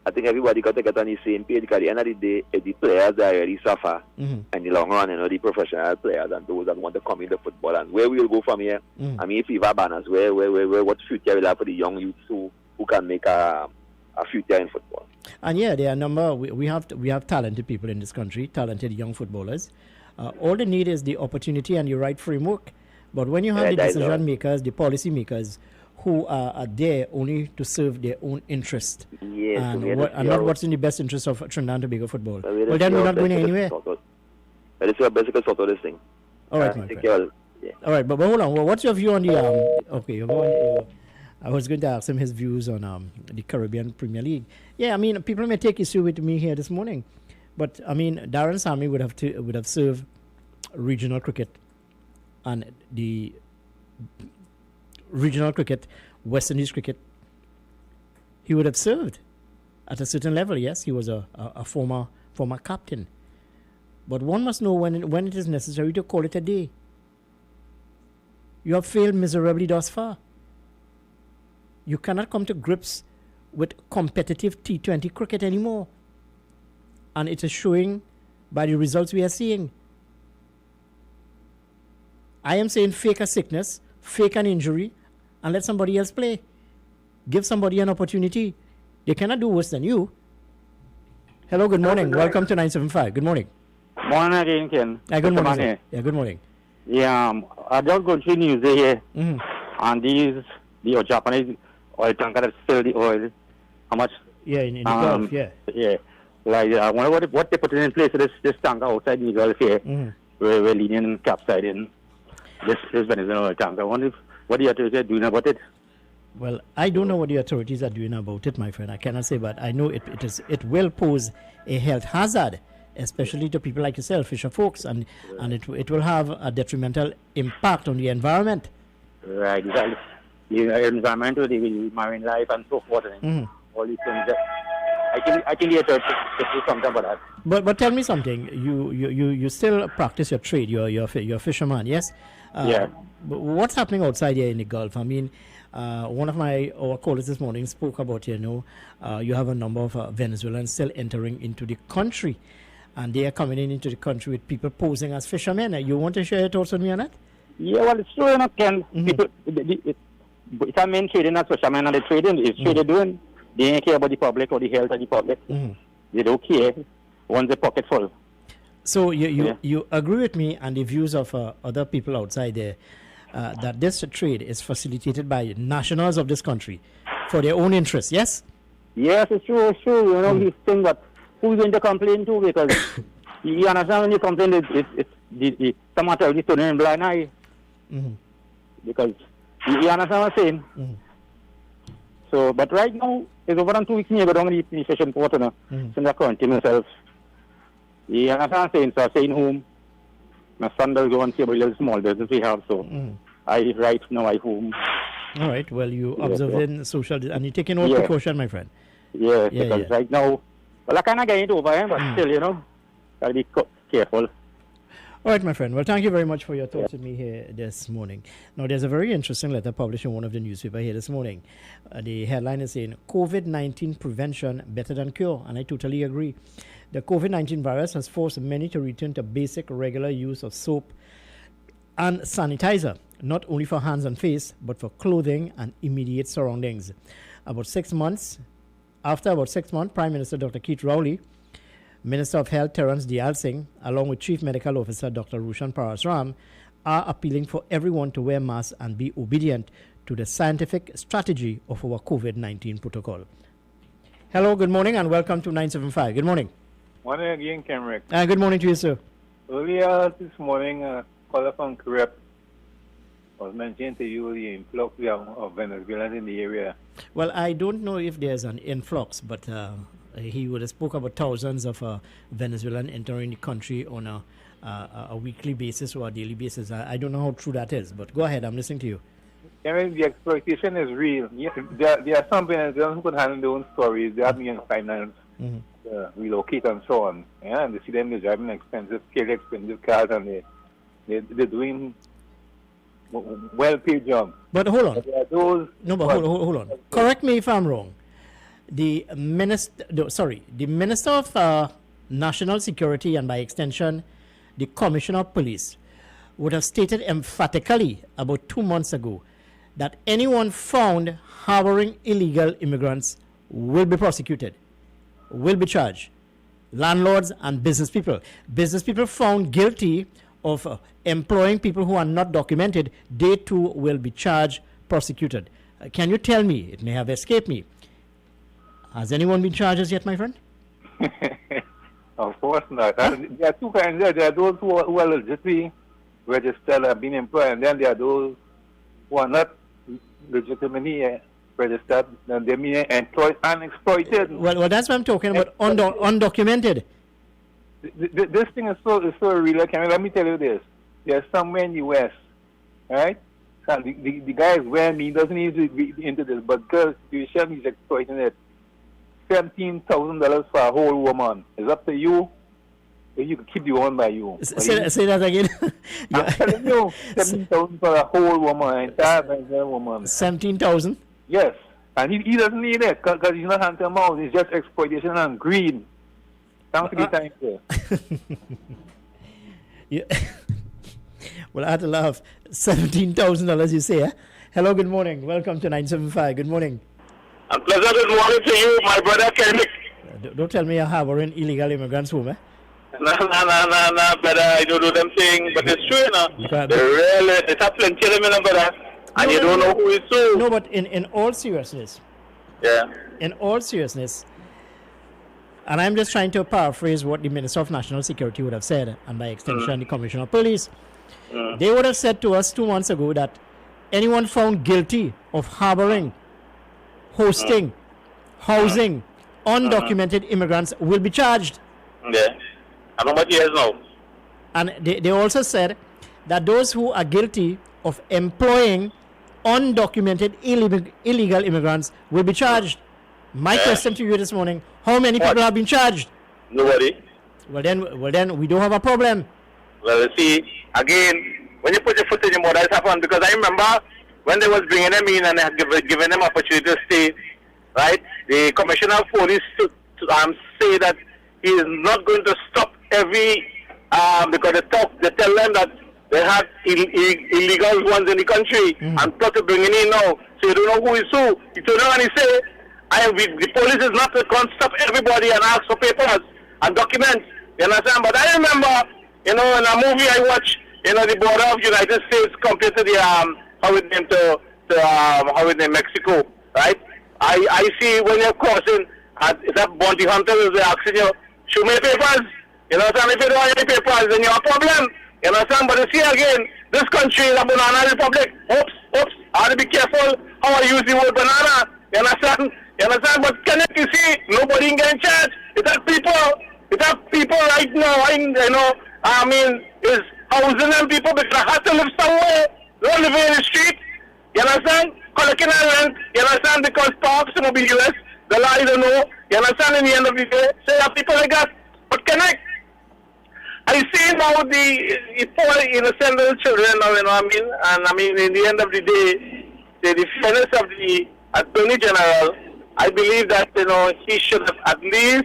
I think everybody got to get on the same page, because at the end of the day, the players that really suffer in the long run, the professional players and those that want to come into football. And where we will go from here, I mean, FIFA banners, where what future will have for the young youths who can make a future in football. And yeah, there are a number. We have talented people in this country, talented young footballers. All they need is the opportunity and the right framework. But when you have the decision makers, the policy makers, who are there only to serve their own interest, and not what's in the best interest of Trinidad and Tobago football, well, then we're not going anywhere. But it's your basically sort of this thing. All right, my friend. All right, but hold on. Well, what's your view on the? Okay, you're going. I was going to ask him his views on the Caribbean Premier League. Yeah, I mean, people may take issue with me here this morning, but I mean, Darren Sammy would have served regional cricket, and the regional cricket, West Indies cricket. He would have served at a certain level. Yes, he was a former captain, but one must know when it is necessary to call it a day. You have failed miserably thus far. You cannot come to grips with competitive T20 cricket anymore. And it is showing by the results we are seeing. I am saying fake a sickness, fake an injury, and let somebody else play. Give somebody an opportunity. They cannot do worse than you. Hello, good morning. Welcome to 975. Good morning. Morning again, Ken. Good morning, sir. Yeah, good morning. Yeah, I just got to news here. And the Japanese oil tanker that spill the oil. How much? Yeah, in the Gulf, yeah. Yeah. Like, I wonder what they put in place of this tanker outside the Gulf here, where Linian capsizing this Venezuelan oil tanker. I wonder what the authorities are doing about it. Well, I don't know what the authorities are doing about it, my friend. I cannot say, but I know it will pose a health hazard, especially to people like yourself, fisher folks, and it will have a detrimental impact on the environment. Right, exactly. The environment, the marine life, and so forth. And all these things. I think the authorities should do something about that. But tell me something. You still practice your trade. You're a fisherman, yes? Yeah. What's happening outside here in the Gulf? I mean, one of our callers this morning spoke about, you have a number of Venezuelans still entering into the country, and they are coming into the country with people posing as fishermen. You want to share your thoughts with me on that? Yeah, well, it's true, Ken. People, it's a main trading as fishermen, and the trading is trade they're doing. They don't care about the public or the health of the public. They don't care once the pocket full. So you agree with me and the views of other people outside there that this trade is facilitated by nationals of this country for their own interests, yes? Yes, it's true, it's true. He's saying that who's going to complain too, because you understand when you complain, it's some matter is turning in blind eye. Because you understand what I'm saying? So, but right now, it's over on 2 weeks near, but I'm going to the fishing port, so I quarantine myself. You understand what I'm saying? So I'm staying home. My son does go and see about a little small business we have, so right now I home. All right, well, you observing social, and you're taking all precaution, my friend. Yes, because right now, well, I kind of get it over, but still, gotta be careful. All right, my friend. Well, thank you very much for your thoughts with me here this morning. Now, there's a very interesting letter published in one of the newspapers here this morning. The headline is saying, COVID-19 prevention better than cure, and I totally agree. The COVID-19 virus has forced many to return to basic, regular use of soap and sanitizer, not only for hands and face, but for clothing and immediate surroundings. After about 6 months, Prime Minister Dr. Keith Rowley, Minister of Health Terence Dial Singh, along with Chief Medical Officer Dr. Rushan Parasram, are appealing for everyone to wear masks and be obedient to the scientific strategy of our COVID-19 protocol. Hello, good morning, and welcome to 975. Good morning. Morning again, Kenrick. Good morning to you, sir. Earlier this morning, caller from Crep was mentioning to you the influx of Venezuelans in the area. Well, I don't know if there's an influx, but he would have spoke about thousands of Venezuelans entering the country on a weekly basis or a daily basis. I don't know how true that is, but go ahead. I'm listening to you. I mean, the exploitation is real. There are some Venezuelans who could handle their own stories. They have been finance, relocate and so on. Yeah, and they see them they're driving expensive cars, and they're doing well-paid jobs. But hold on. There are those hold on. Correct me if I'm wrong. The Minister of National Security, and by extension, the Commissioner of Police, would have stated emphatically about 2 months ago that anyone found harboring illegal immigrants will be prosecuted, will be charged. Landlords and business people. Business people found guilty of employing people who are not documented, they too will be charged, prosecuted. Can you tell me, it may have escaped me, has anyone been charged as yet, my friend? Of course not. There are two kinds. There are those who are legitimately registered and being employed, and then there are those who are not legitimately registered, and they're being employed and exploited. Well, that's what I'm talking about, undocumented. This thing is so real. Let me tell you this. There's somewhere in the West, right? The guy is wearing me, doesn't need to be into this, but girls, he's exploiting it. $17,000 for a whole woman. It's up to you if you can keep the woman by you. Say that again. I'm telling you, $17,000 for a whole woman, an entire woman. 17,000? Yes. And he doesn't need it because he's not hand to mouth. It's just exploitation and greed. Thanks for the time, sir. Yeah. Well, I had to laugh. $17,000, you say, eh? Hello, good morning. Welcome to 975. Good morning. And pleasant good morning to you, my brother Kenrick. Don't tell me you're harboring illegal immigrants home, eh? No, brother. I don't do them thing, but it's true, you know. There's a plenty of them, brother. And you don't know who is who. No, but in all seriousness. Yeah. In all seriousness, and I'm just trying to paraphrase what the Minister of National Security would have said, and by extension, the Commissioner of Police. They would have said to us 2 months ago that anyone found guilty of harboring, hosting, housing undocumented immigrants will be charged. Yeah. And how much years now? And they also said that those who are guilty of employing undocumented illegal immigrants will be charged. My question to you this morning, how many people have been charged? Nobody. Well then, we don't have a problem. Well, you see, again, when you put your foot in your mouth, that's happened. Because I remember when they was bringing them in and they had given them opportunity to stay, right? The commissioner of police say that he is not going to stop every because they tell them that they have illegal ones in the country and plot to bring it in now. So you don't know who is who. He told them and he say, the police is not going to stop everybody and ask for papers and documents. You understand? But I remember, in a movie I watched, the border of United States compared to the Mexico, right? I see when you're crossing, it's a bounty hunter is asking you, show me papers. You understand? If you don't have any papers, then you have a problem. You understand? But you see again, this country is a banana republic. Oops. I have to be careful how I use the word banana. You understand? But you see, nobody can get in charge. It's that people right now, is housing them people because they have to live somewhere. They don't live in the street. You understand? Collecting rent. You understand? Because perhaps it will be US. The law, I don't know. You understand? In the end of the day, say that people like that. But I see now the poor innocent little children, and in the end of the day, the fairness of the Attorney General, I believe that, he should have at least,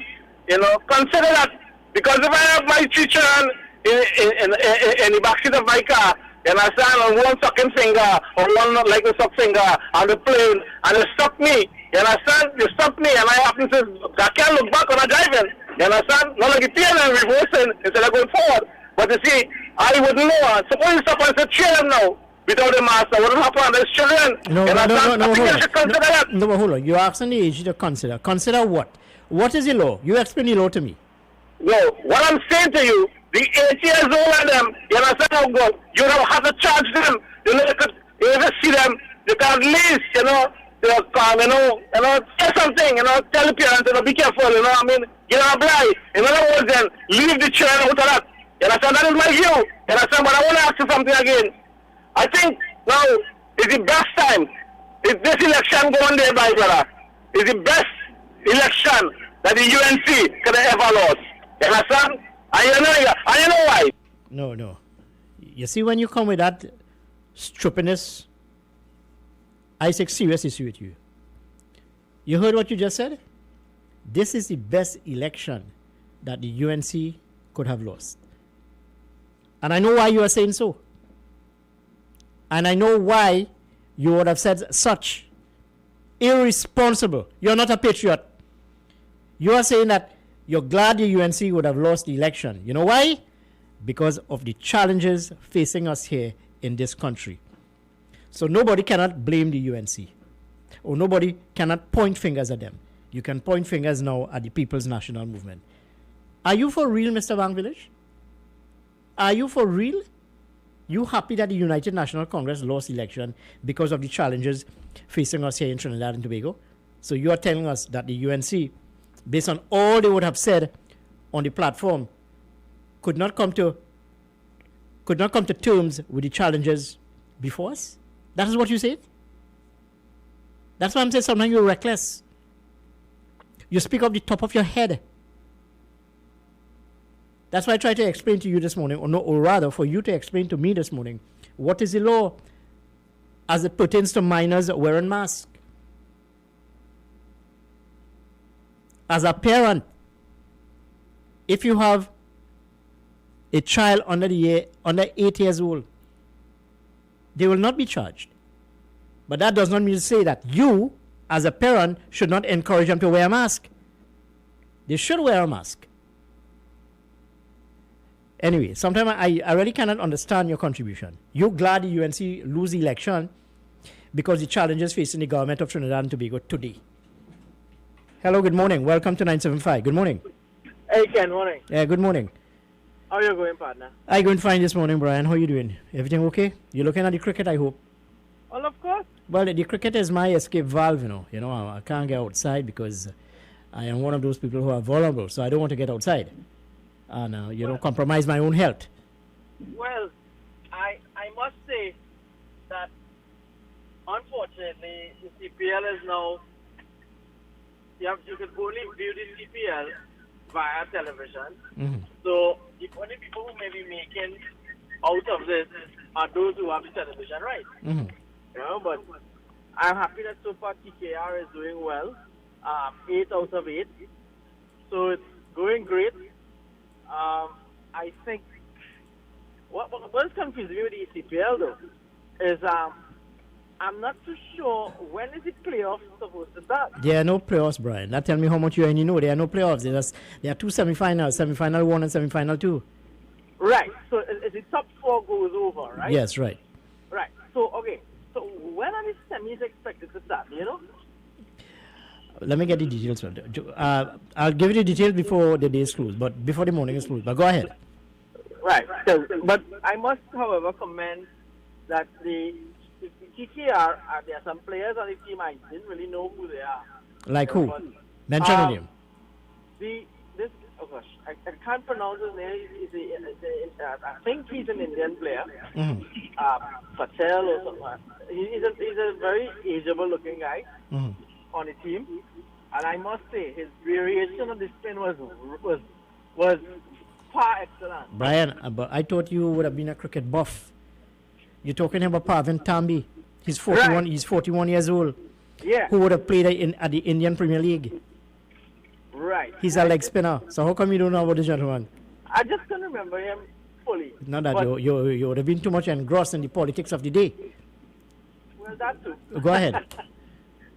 consider that. Because if I have my 3 children in the backseat of my car, you understand, on one sucking finger, or one not like a suck finger, on the plane, and they stop me, you understand? You stop me, and I happen to say, I can't look back when I'm driving, you understand? Not like it's and reversing instead of going forward. But you see, I wouldn't know. Suppose you stop and say, children now, without the master, what will happen? There's children. No, I think you should consider that. No, but hold on. You're asking the AG to consider. Consider what? What is the law? You explain the law to me. No, what I'm saying to you, the 8 years old and them, you understand how good? You don't have to charge them. You never see them. You can at least, say something, tell the parents, be careful, get a blind. In other words, then, leave the children out of that. You understand? That is my view. You understand? But I want to ask you something again. I think now is the best time. If this election going there, my brother, is the best election that the UNC could have ever lost. You understand? And you know why? No. You see, when you come with that stupidness, I take serious issue with you. You heard what you just said? This is the best election that the UNC could have lost. And I know why you are saying so. And I know why you would have said such irresponsible. You're not a patriot. You are saying that you're glad the UNC would have lost the election. You know why? Because of the challenges facing us here in this country. So nobody cannot blame the UNC. Or nobody cannot point fingers at them. You can point fingers now at the People's National Movement. Are you for real, Mr. Van Village? Are you for real? You happy that the United National Congress lost election because of the challenges facing us here in Trinidad and Tobago? So you are telling us that the UNC, based on all they would have said on the platform, could not come to terms with the challenges before us? That is what you said? That's why I'm saying sometimes you're reckless. You speak off the top of your head. That's why I tried to explain to you this morning, or rather for you to explain to me this morning, what is the law as it pertains to minors wearing masks. As a parent, if you have a child under 8 years old, they will not be charged. But that does not mean to say that you, as a parent, should not encourage them to wear a mask. They should wear a mask. Anyway, sometimes I really cannot understand your contribution. You're glad the UNC lose the election because the challenges facing the government of Trinidad and Tobago today. Hello, good morning. Welcome to 975. Good morning. Hey, Ken, morning. Yeah, good morning. How you going, partner? I'm going fine this morning, Brian. How are you doing? Everything okay? You're looking at the cricket, I hope? Well, of course. Well, the cricket is my escape valve, you know. I can't get outside because I am one of those people who are vulnerable, so I don't want to get outside. And, compromise my own health. Well, I must say that, unfortunately, the CPL is now, you could only view the CPL via television. So the only people who may be making out of this are those who have the television right. You know, but I'm happy that so far TKR is doing well. 8 out of 8. So it's going great. I think what's confusing me with the ECPL though is I'm not too sure when is the playoffs supposed to start. There are no playoffs, Brian. That tell me how much you already know. There are no playoffs. There are 2 semifinals, semifinal 1 and semifinal 2. Right. So is the top 4 goes over, right? Yes, right. Right. So okay. So when are the semis expected to start? You know. Let me get the details. I'll give you the details before the day is closed, but before the morning is closed. But go ahead. Right. So, but I must, however, commend that the TKR, there are some players on the team I didn't really know who they are. Like who? Mention a name. Oh gosh, I can't pronounce his name. I think he's an Indian player. Patel or something. He's a very ageable looking guy on the team, and I must say his variation of the spin was par excellent. Brian, but I thought you would have been a cricket buff. You're talking about Parvin Tambi. He's 41. Right. He's 41 years old. Yeah. Who would have played at the Indian Premier League? Right. He's a leg spinner. So how come you don't know about this gentleman? I just can't remember him fully. Not that you would have been too much engrossed in the politics of the day. Well, that too. Go ahead.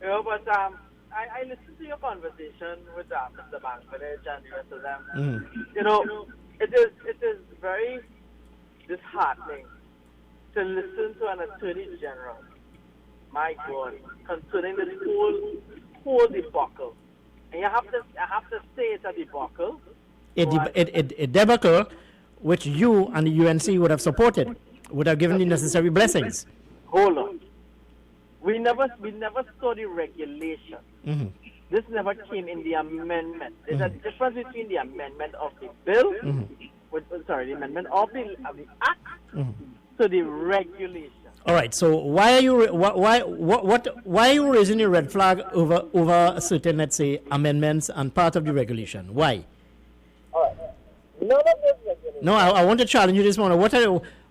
But I listened to your conversation with Mr. Bankvillage and the rest of them. You know, it is very disheartening to listen to an Attorney General, my God, concerning this whole debacle. And I have to say it's a debacle. A debacle which you and the UNC would have supported, would have given the necessary blessings. Hold on. We never saw the regulation. This never came in the amendment. There's a difference between the amendment of the bill, the amendment of the act, to the regulation. All right. So why are you raising a red flag over certain, let's say, amendments and part of the regulation? Why? All right. None of this regulation. No, I want to challenge you this morning.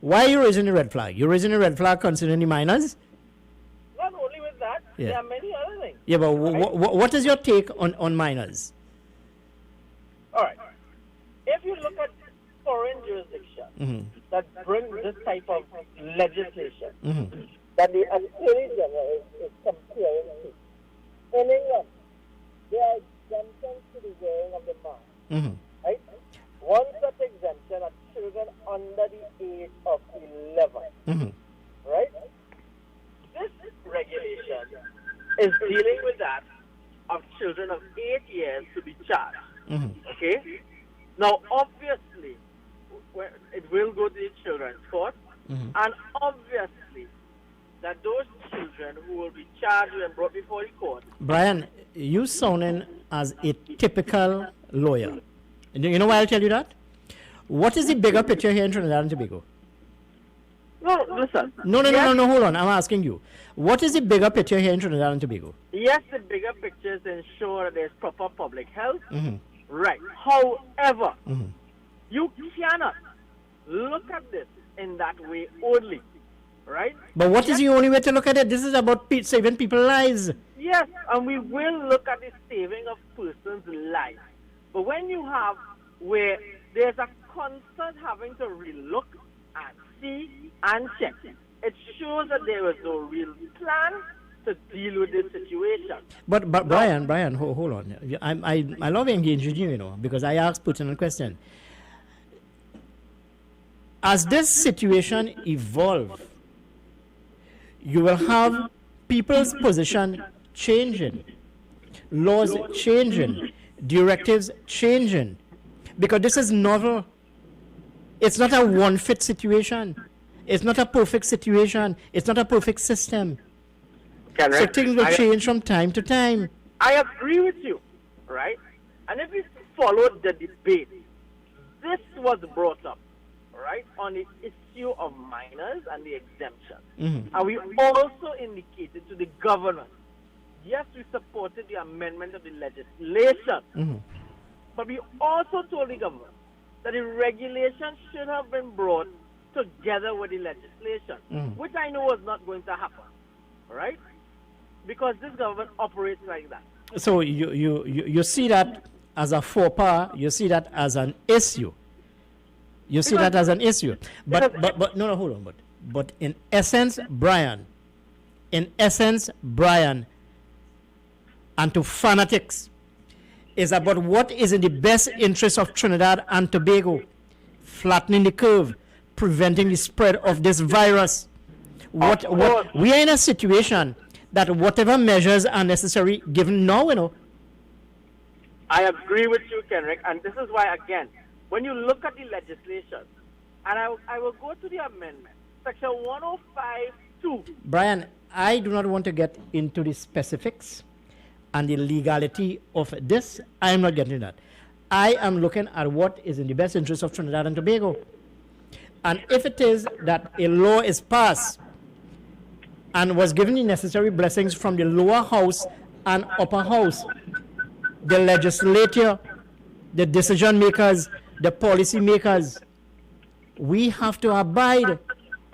Why are you raising a red flag? You're raising a red flag concerning the minors? Not only with that, there are many other things. Yeah, but what is your take on minors? All right. If you look at foreign jurisdictions that bring this type of legislation that the Attorney General is comparing to, in England, there are exemptions to the wearing of the mask. Right? One such exemption are children under the age of 11. Right? This regulation is dealing with that of children of 8 years to be charged. Okay? Now, obviously, it will go to the children's court, and obviously, that those children who will be charged and brought before the court. Brian, you sounding as a typical lawyer. You know why I'll tell you that? What is the bigger picture here in Trinidad and Tobago? No, listen. No, hold on. I'm asking you. What is the bigger picture here in Trinidad and Tobago? Yes, the bigger picture is to ensure that there's proper public health. Right. However, you cannot look at this in that way only. Right? But what is the only way to look at it? This is about saving people's lives. Yes, and we will look at the saving of persons' lives. But when you have where there's a constant having to relook and see and check, it shows that there was no real plan to deal with this situation. But Brian, hold on. I love engaging you, because I ask pertinent question. As this situation evolves, you will have people's position changing, laws changing, directives changing, because this is novel. It's not a one-fit situation. It's not a perfect situation. It's not a perfect system. So things will change from time to time. I agree with you, right? And if we followed the debate, this was brought up, right, on the issue of minors and the exemption. And we also indicated to the government, yes, we supported the amendment of the legislation, But we also told the government that the regulation should have been brought together with the legislation, which I know is not going to happen, all right? Because this government operates like that. So you see that as a faux pas, you see that as an issue. You see that as an issue. But no, hold on. But in essence, Brian, and to fanatics, is about what is in the best interest of Trinidad and Tobago, flattening the curve, preventing the spread of this virus. What we are in a situation that whatever measures are necessary, given now, you know. I agree with you, Kenrick, and this is why, again, when you look at the legislation, and I will go to the amendment, section 105(2). Brian, I do not want to get into the specifics and the legality of this. I am not getting into that. I am looking at what is in the best interest of Trinidad and Tobago. And if it is that a law is passed and was given the necessary blessings from the lower house and upper house, the legislature, the decision makers, the policy makers, we have to abide.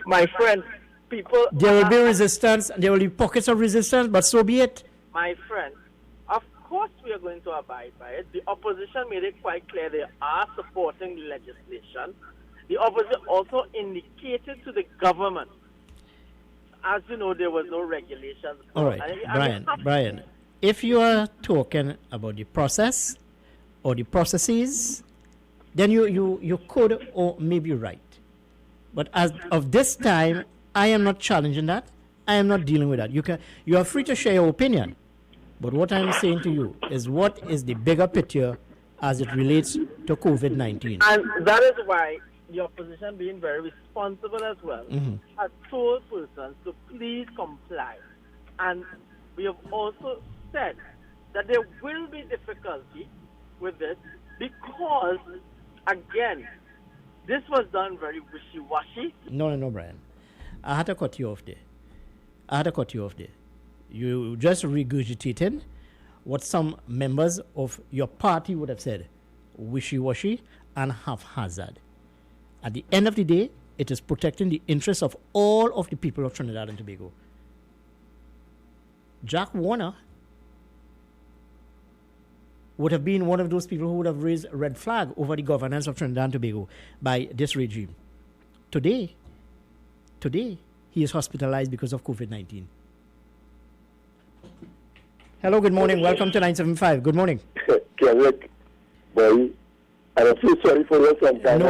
My friend, people... There will be resistance, there will be pockets of resistance, but so be it. My friend, of course we are going to abide by it. The opposition made it quite clear they are supporting the legislation. The opposition also indicated to the government, as you know, there was no regulations. All right, Brian, if you are talking about the process or the processes, then you could or may be right. But as of this time, I am not challenging that. I am not dealing with that. You are free to share your opinion. But what I'm saying to you is what is the bigger picture as it relates to COVID-19. And that is why the opposition, being very responsible as well, has told persons to please comply. And we have also said that there will be difficulty with this because, again, this was done very wishy-washy. No, Brian. I had to cut you off there. You just regurgitated what some members of your party would have said, wishy-washy and haphazard. At the end of the day, it is protecting the interests of all of the people of Trinidad and Tobago. Jack Warner would have been one of those people who would have raised a red flag over the governance of Trinidad and Tobago by this regime. Today, he is hospitalized because of COVID-19. Hello, good morning. Welcome to 975. Good morning. Kenrick, boy, I feel sorry for you sometimes.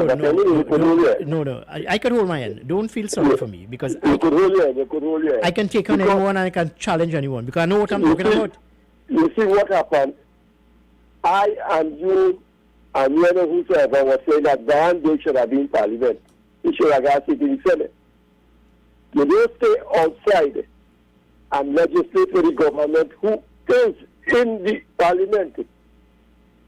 No. I can hold my hand. Don't feel sorry for me because you could hold your hand. I can take on anyone and I can challenge anyone because I know what I'm talking about. You see what happened? I and you and whosoever was saying that Brian Day should have been in Parliament. He should have got it in the Senate. You don't stay outside and legislate for the government who is in the Parliament.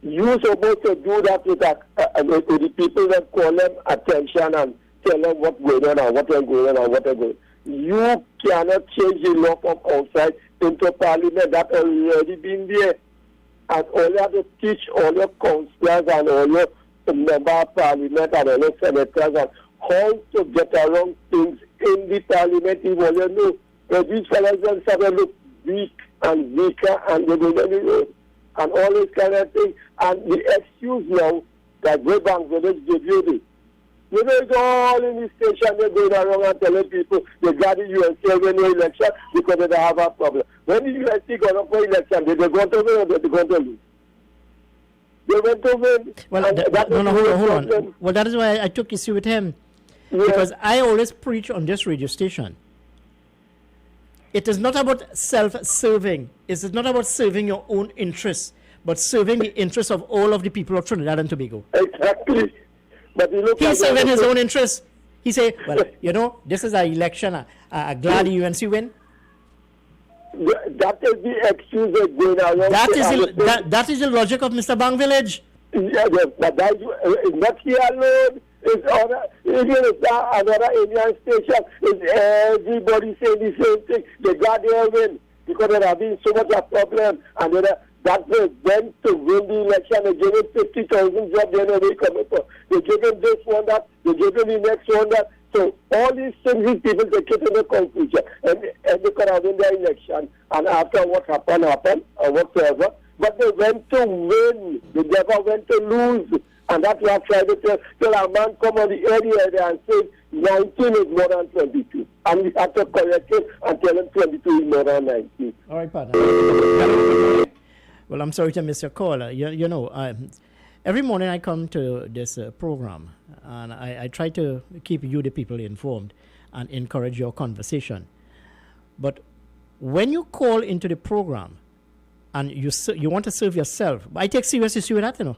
You're supposed to do that with the people that call them attention and tell them what's going on and what is going on and what is going on. You cannot change the law from outside into Parliament. That already been there. And all you have to teach all your councillors and all your members of Parliament and all your senators and how to get around things in the Parliament. If all you know, but these fellows then start to look weak and weaker and they go down the road and all this kind of thing. And the excuse now that Bank Village give you it's all in the station, they're going around and telling people they got the UNC win the election because they have a problem. When the UNC got up for election, they going to win or they're going to lose? They went to win. Well, hold on. Well, that is why I took issue with him. Yeah. Because I always preach on this radio station. It is not about self-serving. It is not about serving your own interests, but serving the interests of all of the people of Trinidad and Tobago. Exactly. But he's serving his own interests. He say, well, this is an election. Glad the UNC win. That is the excuse they're going around. That is the logic of Mr. Bank Village. Yes, but that is not here alone. It's another Indian station. It's everybody saying the same thing. They got their win because there have been so much of problem. And that was them to win the election. They gave him 50,000 jobs, they know they coming for. They give him this one, that, they give him the next one, that. So all these things, these people, they get in the confusion. And they could have win their election. And after what happened, or whatsoever. But they went to win. They never went to lose. And that's what I tried to tell a man come on the area there and say 19 is more than 22. And we have to correct it and tell him 22 is more than 19. All right, partner. Well, I'm sorry to miss your call. Every morning I come to this program and I try to keep you, the people, informed and encourage your conversation. But when you call into the program and you want to serve yourself, I take serious issue with that,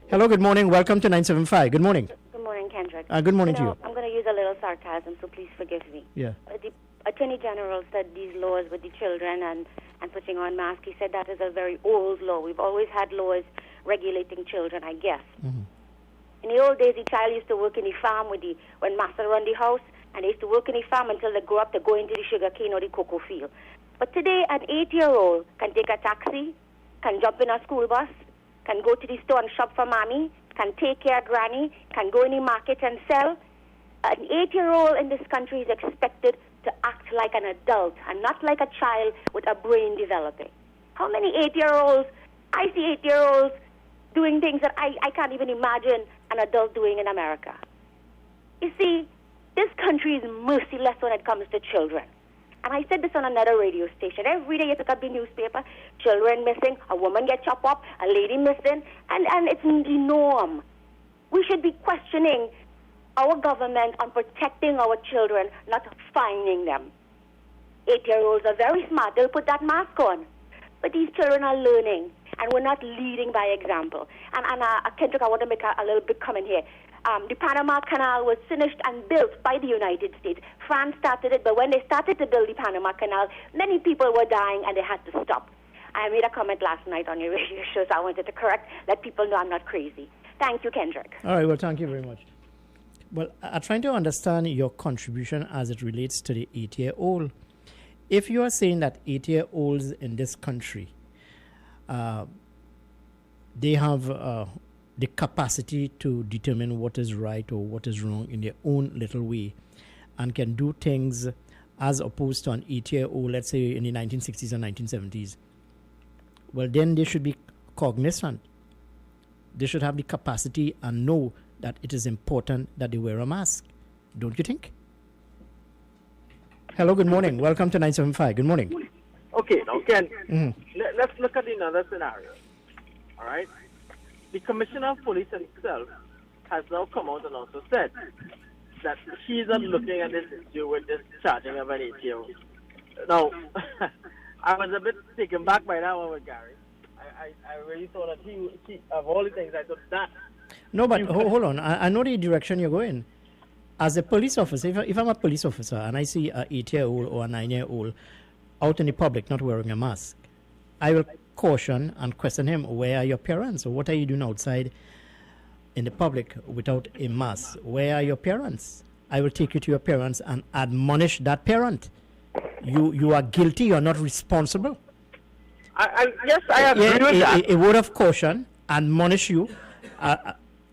Hello, good morning. Welcome to 975. Good morning. Good morning, Kendrick. Good morning to you. I'm going to use a little sarcasm, so please forgive me. Yeah. The Attorney General said these laws with the children and putting on masks, he said that is a very old law. We've always had laws regulating children, I guess. Mm-hmm. In the old days, the child used to work in the farm when master run the house, and they used to work in the farm until they grow up to go into the sugar cane or the cocoa field. But today, an 8-year-old can take a taxi, can jump in a school bus, can go to the store and shop for mommy, can take care of granny, can go in the market and sell. An 8-year-old in this country is expected to act like an adult and not like a child with a brain developing. How many 8-year-olds, I see 8-year-olds doing things that I can't even imagine an adult doing in America. You see, this country is merciless when it comes to children. And I said this on another radio station. Every day you pick up the newspaper, children missing, a woman gets chopped up, a lady missing, and it's the norm. We should be questioning our government on protecting our children, not fining them. 8-year-olds are very smart. They'll put that mask on. But these children are learning, and we're not leading by example. And Kendrick, I want to make a little bit comment here. The Panama Canal was finished and built by the United States. France started it, but when they started to build the Panama Canal, many people were dying and they had to stop. I made a comment last night on your radio show, so I wanted to let people know I'm not crazy. Thank you, Kendrick. All right, well, thank you very much. Well, I'm trying to understand your contribution as it relates to the 8-year-old. If you are saying that 8-year-olds in this country, they have the capacity to determine what is right or what is wrong in their own little way and can do things as opposed to an 8-year-old, let's say in the 1960s and 1970s, well, then they should be cognizant. They should have the capacity and know that it is important that they wear a mask. Don't you think? Hello, good morning. Welcome to 975. Good morning. Okay, now, Ken, let's look at another scenario. All right? The Commissioner of Police himself has now come out and also said that he's not looking at this issue with this charging of an 8-year-old. Now, I was a bit taken back by that one with Gary. I really thought that he of all the things, I thought that. No, but hold on. I know the direction you're going. As a police officer, if I'm a police officer and I see an 8-year-old or a 9-year-old out in the public not wearing a mask, I will caution and question him, where are your parents? Or what are you doing outside in the public without a mask? Where are your parents? I will take you to your parents and admonish that parent. You are guilty, you are not responsible. Yes, I agree with that. A word of caution, admonish you,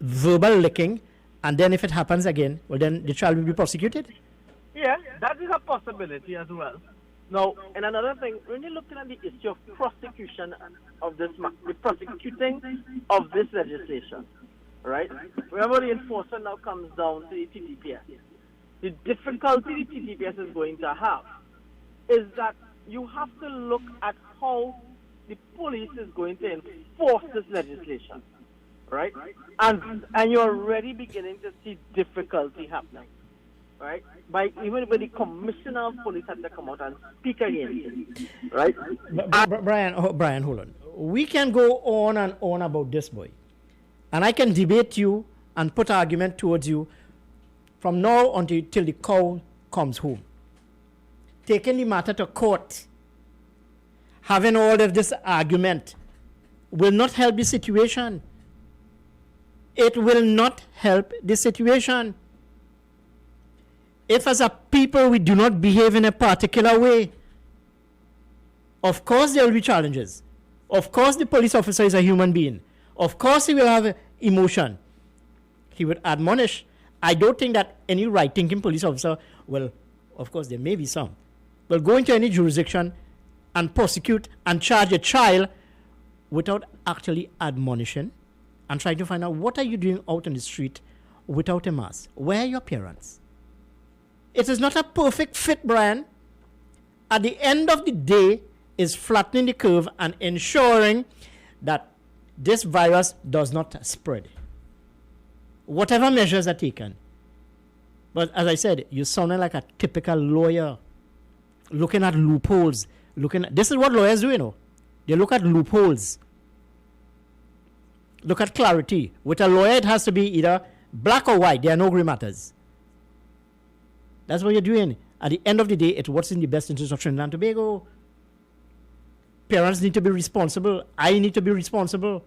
verbal licking, and then if it happens again, well, then the child will be prosecuted. Yeah, that is a possibility as well. Now, and another thing, when you're looking at the issue of prosecution of this, the prosecuting of this legislation, right? Remember, the enforcement now comes down to the TTPS. The difficulty the TTPS is going to have is that you have to look at how the police is going to enforce this legislation, right? And you're already beginning to see difficulty happening. Right? Even when the Commissioner of Police had to come out and speak against it, right? Brian, hold on. We can go on and on about this, boy. And I can debate you and put argument towards you from now until the cow comes home. Taking the matter to court, having all of this argument will not help the situation. It will not help the situation. If as a people we do not behave in a particular way, Of course there will be challenges. Of course the police officer is a human being. Of course he will have emotion. He would admonish. I don't think that any right-thinking police officer will, of course there may be some, will go into any jurisdiction and prosecute and charge a child without actually admonishing and trying to find out what are you doing out on the street without a mask. Where are your parents? It is not a perfect fit, Brian. At the end of the day, is flattening the curve and ensuring that this virus does not spread. Whatever measures are taken. But as I said, you're sounding like a typical lawyer, looking at loopholes. This is what lawyers do, you know. They look at loopholes. Look at clarity. With a lawyer, it has to be either black or white. There are no gray matters. That's what you're doing. At the end of the day, it's what's in the best interest of Trinidad and Tobago. Parents need to be responsible. I need to be responsible.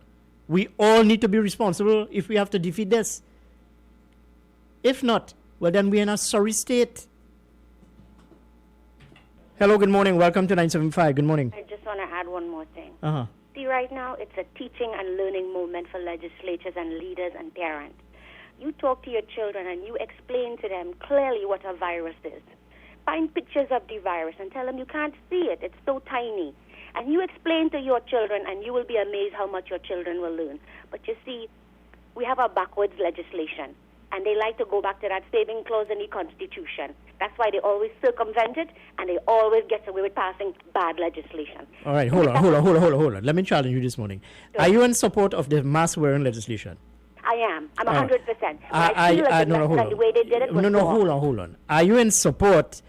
We all need to be responsible if we have to defeat this. If not, well, then we're in a sorry state. Hello, good morning. Welcome to 975. Good morning. I just want to add one more thing. Uh-huh. See, right now, it's a teaching and learning moment for legislatures and leaders and parents. You talk to your children and you explain to them clearly what a virus is. Find pictures of the virus and tell them you can't see it. It's so tiny. And you explain to your children and you will be amazed how much your children will learn. But you see, we have a backwards legislation. And they like to go back to that saving clause in the Constitution. That's why they always circumvent it and they always get away with passing bad legislation. All right, hold on. Let me challenge you this morning. Sure. Are you in support of the mask wearing legislation? I am. I'm 100%. I feel like the way they did it was hold on. Are you in support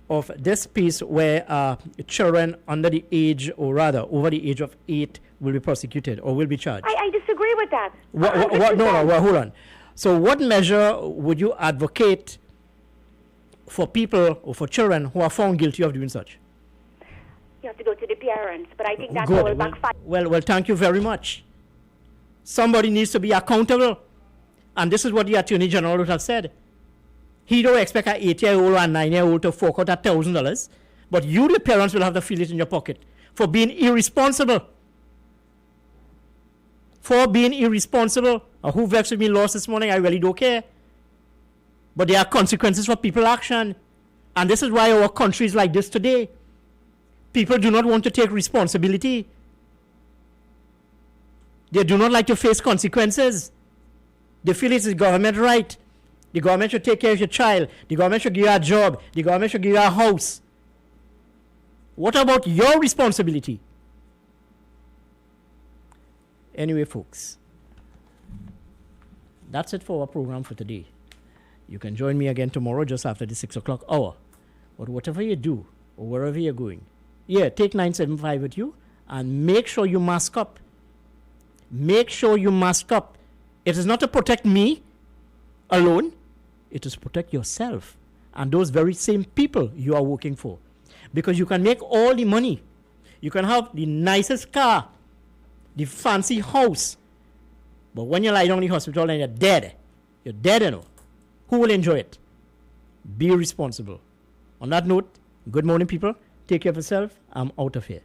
of this piece where children under the age, or rather over the age of 8, will be prosecuted or will be charged? I disagree with that. Hold on. So what measure would you advocate for people or for children who are found guilty of doing such? You have to go to the parents, but I think that will backfire. Well, thank you very much. Somebody needs to be accountable. And this is what the Attorney General would have said. He don't expect an 8-year-old or a 9-year-old to fork out $1,000, but you, the parents, will have to feel it in your pocket for being irresponsible. For being irresponsible. Who vexed with me lost this morning, I really don't care. But there are consequences for people's action. And this is why our country is like this today. People do not want to take responsibility. They do not like to face consequences. They feel it's the government right. The government should take care of your child. The government should give you a job. The government should give you a house. What about your responsibility? Anyway, folks, that's it for our program for today. You can join me again tomorrow just after the 6 o'clock hour. But whatever you do, or wherever you're going, take 975 with you and make sure you mask up. Make sure you mask up. It is not to protect me alone. It is to protect yourself and those very same people you are working for. Because you can make all the money. You can have the nicest car, the fancy house. But when you lie down in the hospital and you're dead, you know. Who will enjoy it? Be responsible. On that note, good morning, people. Take care of yourself. I'm out of here.